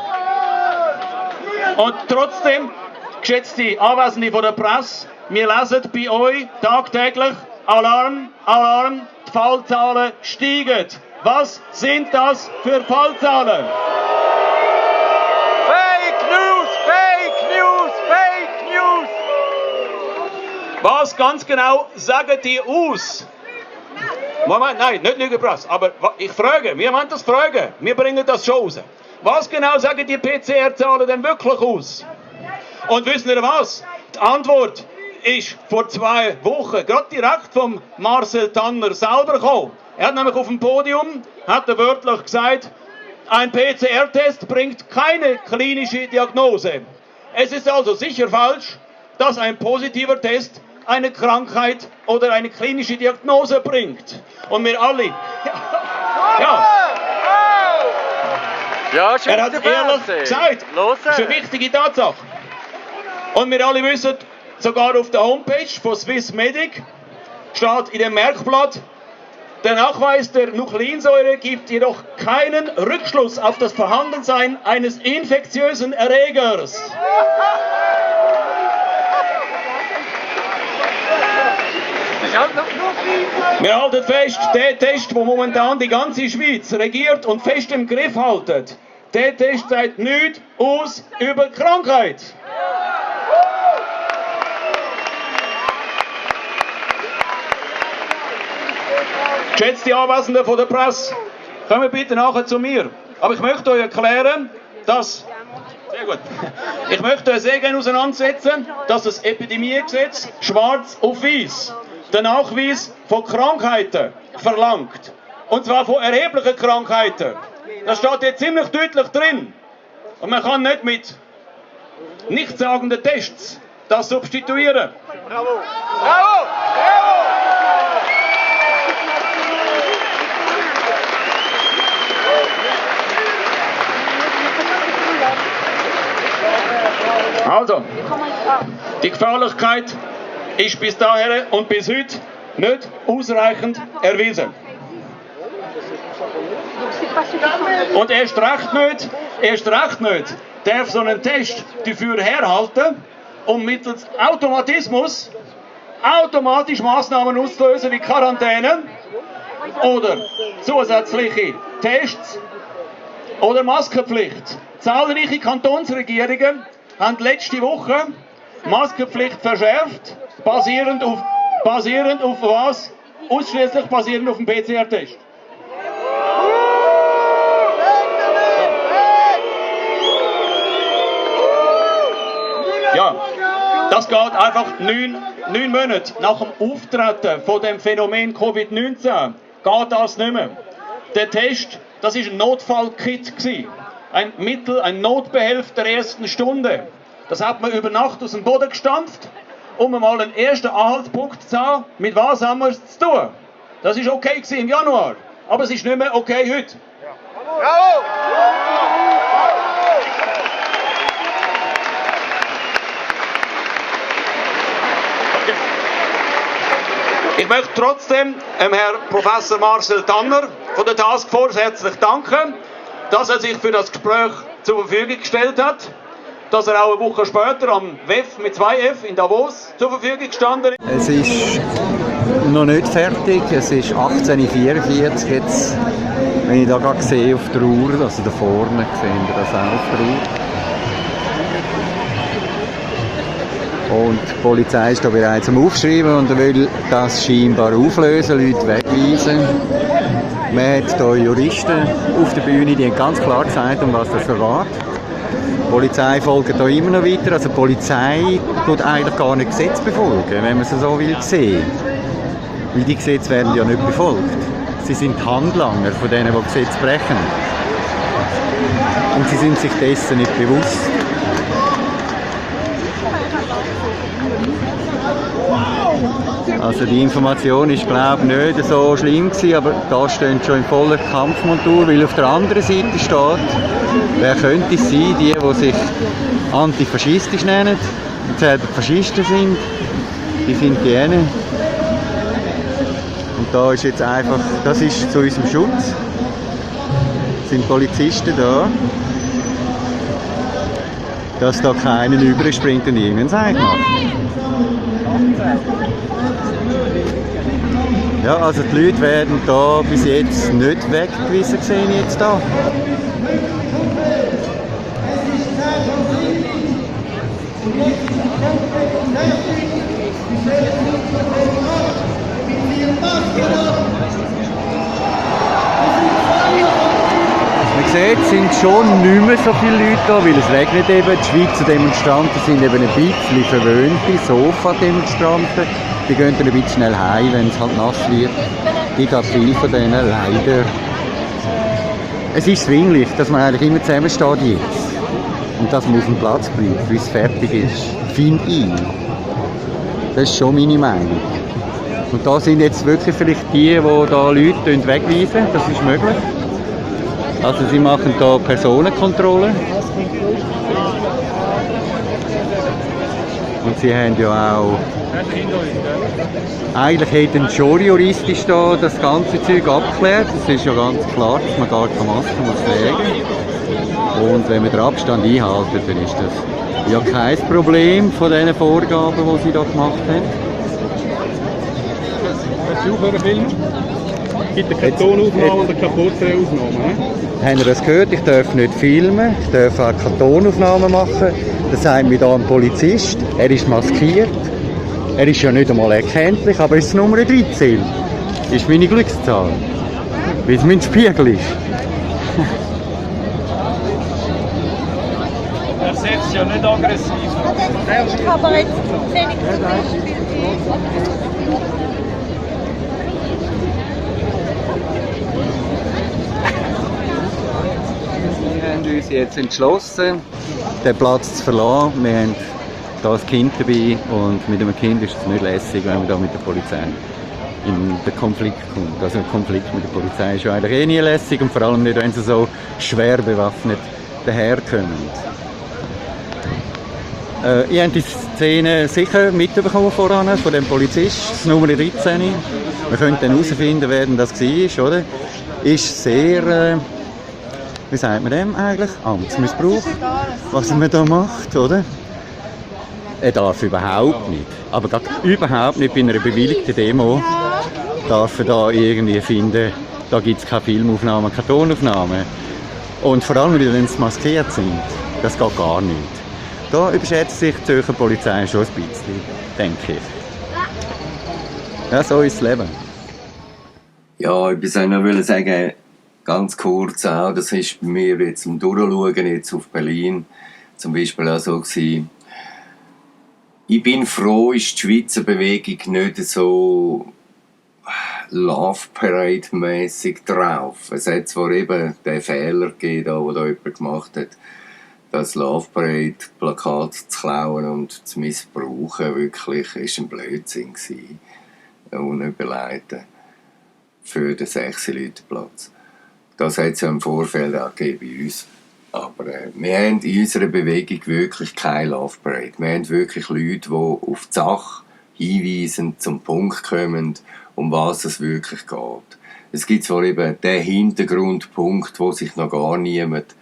Und trotzdem, geschätzte Anwesende von der Presse, wir lesen bei euch tagtäglich Alarm, Alarm, die Fallzahlen steigen. Was sind das für Fallzahlen? Fake News, Fake News, Fake News! Was ganz genau sagen die aus? Moment, nein, nicht Lügenpresse, aber ich frage, wir wollen das fragen, wir bringen das schon raus. Was genau sagen die PCR-Zahlen denn wirklich aus? Und wissen ihr was? Die Antwort ist vor 2 Wochen gerade direkt vom Marcel Tanner selber gekommen. Er hat nämlich auf dem Podium, hat er wörtlich gesagt, ein PCR-Test bringt keine klinische Diagnose. Es ist also sicher falsch, dass ein positiver Test eine Krankheit oder eine klinische Diagnose bringt. Und wir alle... Ja. Ja, er hat ehrlich gesagt, das ist eine wichtige Tatsache. Und wir alle wissen, sogar auf der Homepage von Swissmedic steht in dem Merkblatt, der Nachweis der Nukleinsäure gibt jedoch keinen Rückschluss auf das Vorhandensein eines infektiösen Erregers. Wir halten fest, der Test, der momentan die ganze Schweiz regiert und fest im Griff haltet, der Test sagt nichts aus über Krankheit. Geschätzte Anwesende von der Presse, kommen bitte nachher zu mir. Aber ich möchte euch erklären, dass... Sehr gut. Ich möchte euch sehr gerne auseinandersetzen, dass das Epidemiegesetz schwarz auf weiß den Nachweis von Krankheiten verlangt. Und zwar von erheblichen Krankheiten. Das steht jetzt ziemlich deutlich drin. Und man kann nicht mit nichtssagenden Tests das substituieren. Bravo! Bravo! Also, die Gefährlichkeit ist bis dahin und bis heute nicht ausreichend erwiesen. Und erst recht nicht darf so ein Test dafür herhalten, um mittels Automatismus automatisch Massnahmen auszulösen wie Quarantäne oder zusätzliche Tests oder Maskenpflicht. Zahlreiche Kantonsregierungen haben letzte Woche Maskenpflicht verschärft, basierend auf was? Ausschließlich basierend auf dem PCR-Test. Ja, das geht einfach 9 Monate nach dem Auftreten von dem Phänomen Covid-19 geht das nicht mehr. Der Test, das war ein Notfallkit gewesen. Ein Mittel, ein Notbehelf der ersten Stunde. Das hat man über Nacht aus dem Boden gestampft, um mal einen ersten Anhaltspunkt zu haben, mit was haben wir es zu tun. Das war okay gewesen im Januar, aber es ist nicht mehr okay heute. Bravo! Ich möchte trotzdem Herrn Professor Marcel Tanner von der Taskforce herzlich danken, dass er sich für das Gespräch zur Verfügung gestellt hat, dass er auch eine Woche später am WEF mit 2F in Davos zur Verfügung gestanden ist. Es ist noch nicht fertig, es ist 18:44 jetzt, wenn ich da gerade sehe auf der Uhr, also da vorne sehen wir das auch auf der Uhr. Und die Polizei ist da bereits am Aufschreiben und will das scheinbar auflösen, Leute wegweisen. Man hat hier Juristen auf der Bühne, die haben ganz klar gesagt, um was das geht. Die Polizei folgt hier immer noch weiter. Also die Polizei tut eigentlich gar nicht Gesetze befolgen, wenn man es so will sehen. Weil die Gesetze werden ja nicht befolgt. Sie sind Handlanger von denen, die Gesetze brechen. Und sie sind sich dessen nicht bewusst. Also die Information ist, glaube ich, nicht so schlimm gewesen, aber da stehen schon in voller Kampfmontur, weil auf der anderen Seite steht, wer könnte es sein, die sich antifaschistisch nennen und selber Faschisten sind, die sind gerne. Und da ist jetzt einfach, das ist zu unserem Schutz, sind Polizisten da, dass da keiner überspringt und irgendeinen Seich macht. Ja, also die Leute werden da bis jetzt nicht weggewiesen, sehe ich jetzt da. Man sieht, es sind schon nicht mehr so viele Leute da, weil es regnet eben. Die Schweizer Demonstranten sind eben ein bisschen verwöhnte Sofa-Demonstranten. Die gehen dann ein bisschen schnell heim, wenn es halt nass wird. Die gab viel von denen, leider. Es ist zwinglich, dass man eigentlich immer zusammensteht jetzt. Und dass man auf dem Platz bleibt, bis es fertig ist. Finde ich. Das ist schon meine Meinung. Und da sind jetzt wirklich vielleicht die da Leute wegweisen. Das ist möglich. Also sie machen da Personenkontrolle. Und sie haben ja auch... Eigentlich hätten schon juristisch da das ganze Zeug abgeklärt. Es ist ja ganz klar, dass man gar keine Maske tragen muss. Und wenn man den Abstand einhalten, dann ist das ja kein Problem von diesen Vorgaben, die sie da gemacht haben. Willst du aufhören filmen? Gibt es keine Tonaufnahme oder keine Porträtaufnahme? Habt ihr das gehört? Ich darf nicht filmen, ich darf auch keine Tonaufnahmen machen. Das sagt mir hier ein Polizist. Er ist maskiert. Er ist ja nicht einmal erkenntlich, aber es ist Nummer 13. Das ist meine Glückszahl. Weil es mein Spiegel ist. Er setzt ja nicht aggressiv. Aber jetzt sehe ich zum Beispiel Wir haben uns jetzt entschlossen, den Platz zu verlassen. Wir haben hier ein Kind dabei und mit einem Kind ist es nicht lässig, wenn man da mit der Polizei in den Konflikt kommt. Also ein Konflikt mit der Polizei ist ja eigentlich nie lässig und vor allem nicht, wenn sie so schwer bewaffnet daherkommen. Ihr habt die Szene sicher mitbekommen voran von dem Polizist, das Nummer 13. Wir können dann herausfinden, wer denn das war, oder? Ist sehr, wie sagt man dem eigentlich? Amtsmissbrauch, was man da macht, oder? Er darf überhaupt nicht, aber gerade überhaupt nicht bei einer bewilligten Demo darf er da irgendwie finden, da gibt es keine Filmaufnahmen, keine Tonaufnahmen. Und vor allem, wenn sie maskiert sind, das geht gar nicht. Da überschätzt sich die Zürcher Polizei schon ein bisschen, denke ich. Ja, so ist das Leben. Ja, ich wollte sagen, ganz kurz auch, das ist bei mir jetzt im Durchschauen jetzt auf Berlin zum Beispiel auch so gewesen. Ich bin froh, ist die Schweizer Bewegung nicht so Love Parade-mässig drauf. Es hat zwar eben den Fehler gegeben, den da jemand gemacht hat, das Love Parade-Plakat zu klauen und zu missbrauchen, wirklich, ist ein Blödsinn gewesen. Unüberlegt für den 6-Leute-Platz. Das hat es ja im Vorfeld auch gegeben bei uns. Aber wir haben in unserer Bewegung wirklich keine Love Parade. Wir haben wirklich Leute, die auf die Sache hinweisen, zum Punkt kommen, um was es wirklich geht. Es gibt zwar eben den Hintergrundpunkt, wo sich noch gar niemand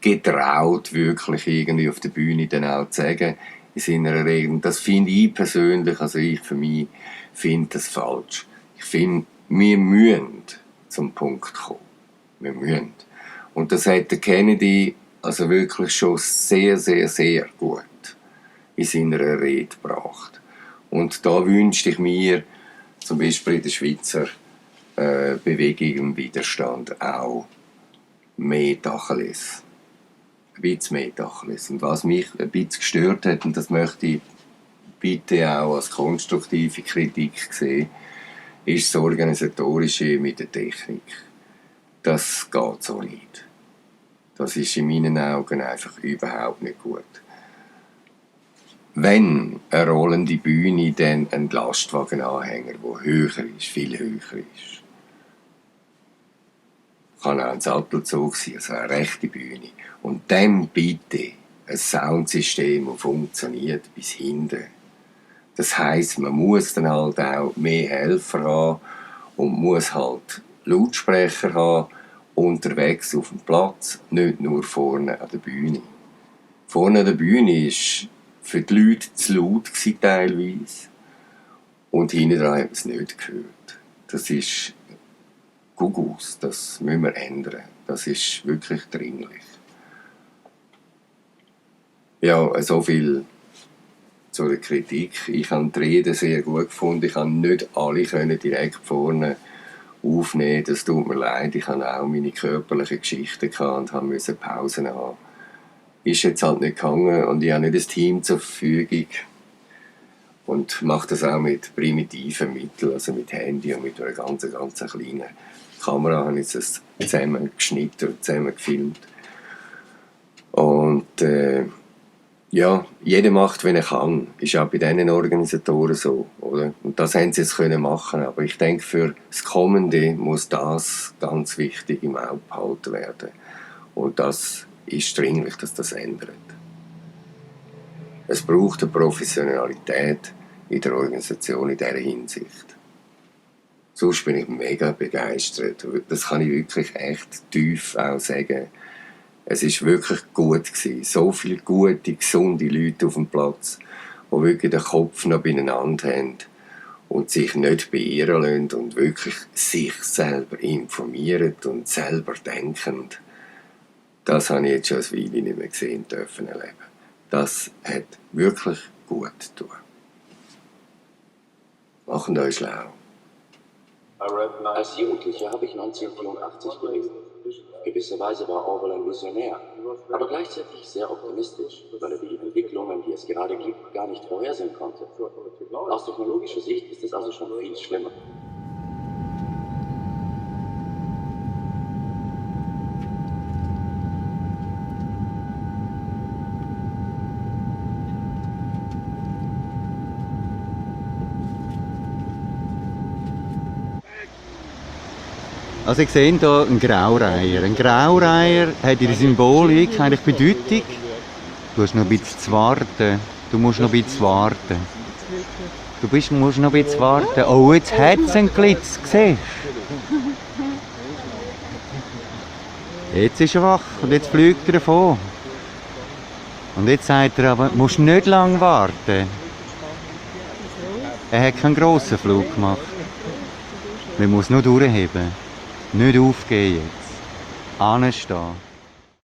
getraut, wirklich irgendwie auf der Bühne dann auch zu sagen, in seiner Regel. Das finde ich persönlich, also ich für mich, finde das falsch. Ich finde, wir müssen zum Punkt kommen. Wir müssen. Und das hat der Kennedy also wirklich schon sehr, sehr, sehr gut in seiner Rede gebracht. Und da wünschte ich mir, zum Beispiel in der Schweizer Bewegung im Widerstand, auch mehr Tacheles. Ein bisschen mehr Tacheles. Und was mich ein bisschen gestört hat, und das möchte ich bitte auch als konstruktive Kritik sehen, ist das Organisatorische mit der Technik. Das geht so nicht. Das ist in meinen Augen einfach überhaupt nicht gut. wenn eine rollende Bühne dann ein Lastwagenanhänger, der höher ist, viel höher ist. Kann auch ein Sattelzug sein, also eine rechte Bühne. Und dann bitte ein Soundsystem, das funktioniert bis hinten. Das heisst, man muss dann halt auch mehr Helfer haben und muss halt Lautsprecher haben, unterwegs auf dem Platz, nicht nur vorne an der Bühne. Vorne an der Bühne war für die Leute zu laut teilweise. Und hinten dran haben wir es nicht gehört. Das ist Gugus, das müssen wir ändern. Das ist wirklich dringlich. Ja, so viel zu der Kritik. Ich habe die Rede sehr gut gefunden. Ich konnte nicht alle direkt vorne aufnehmen. Das tut mir leid. Ich hatte auch meine körperlichen Geschichten und musste Pausen haben. Ist jetzt halt nicht gegangen und ich habe nicht ein Team zur Verfügung. Und mache das auch mit primitiven Mitteln, also mit Handy und mit einer ganz kleinen Kamera habe ich das zusammen geschnitten und zusammen gefilmt. Und ja, jeder macht, wenn er kann. Ist auch bei diesen Organisatoren so, oder? Und das haben sie jetzt können machen. Aber ich denke, für das Kommende muss das ganz wichtig im Auge behalten werden. Und das ist dringlich, dass das ändert. Es braucht eine Professionalität in der Organisation in dieser Hinsicht. Sonst bin ich mega begeistert. Das kann ich wirklich echt tief auch sagen. Es war wirklich gut gewesen. So viele gute, gesunde Leute auf dem Platz, die wirklich den Kopf noch beieinander haben und sich nicht beirren lassen und wirklich sich selber informieren und selber denken. Das habe ich jetzt schon eine Weile nicht mehr gesehen dürfen erleben. Das hat wirklich gut getan. Machen euch schlau. Als Jugendlicher habe ich 1984 gelesen. Gewisserweise war Orwell ein Visionär, aber gleichzeitig sehr optimistisch, weil er die Entwicklungen, die es gerade gibt, gar nicht vorhersehen konnte. Aus technologischer Sicht ist es also schon viel schlimmer. Also ich sehe hier einen Graureiher. Ein Graureiher hat ihre Symbolik, eigentlich Bedeutung. Du hast noch ein bisschen zu warten. Du musst noch ein bisschen warten. Musst noch ein bisschen warten. Oh, jetzt hat es einen Glitz, siehst du? Jetzt ist er wach und jetzt fliegt er davon. Und jetzt sagt er aber, du musst nicht lange warten. Er hat keinen grossen Flug gemacht. Man muss nur durchheben. Nicht aufgehen jetzt. Anstehen.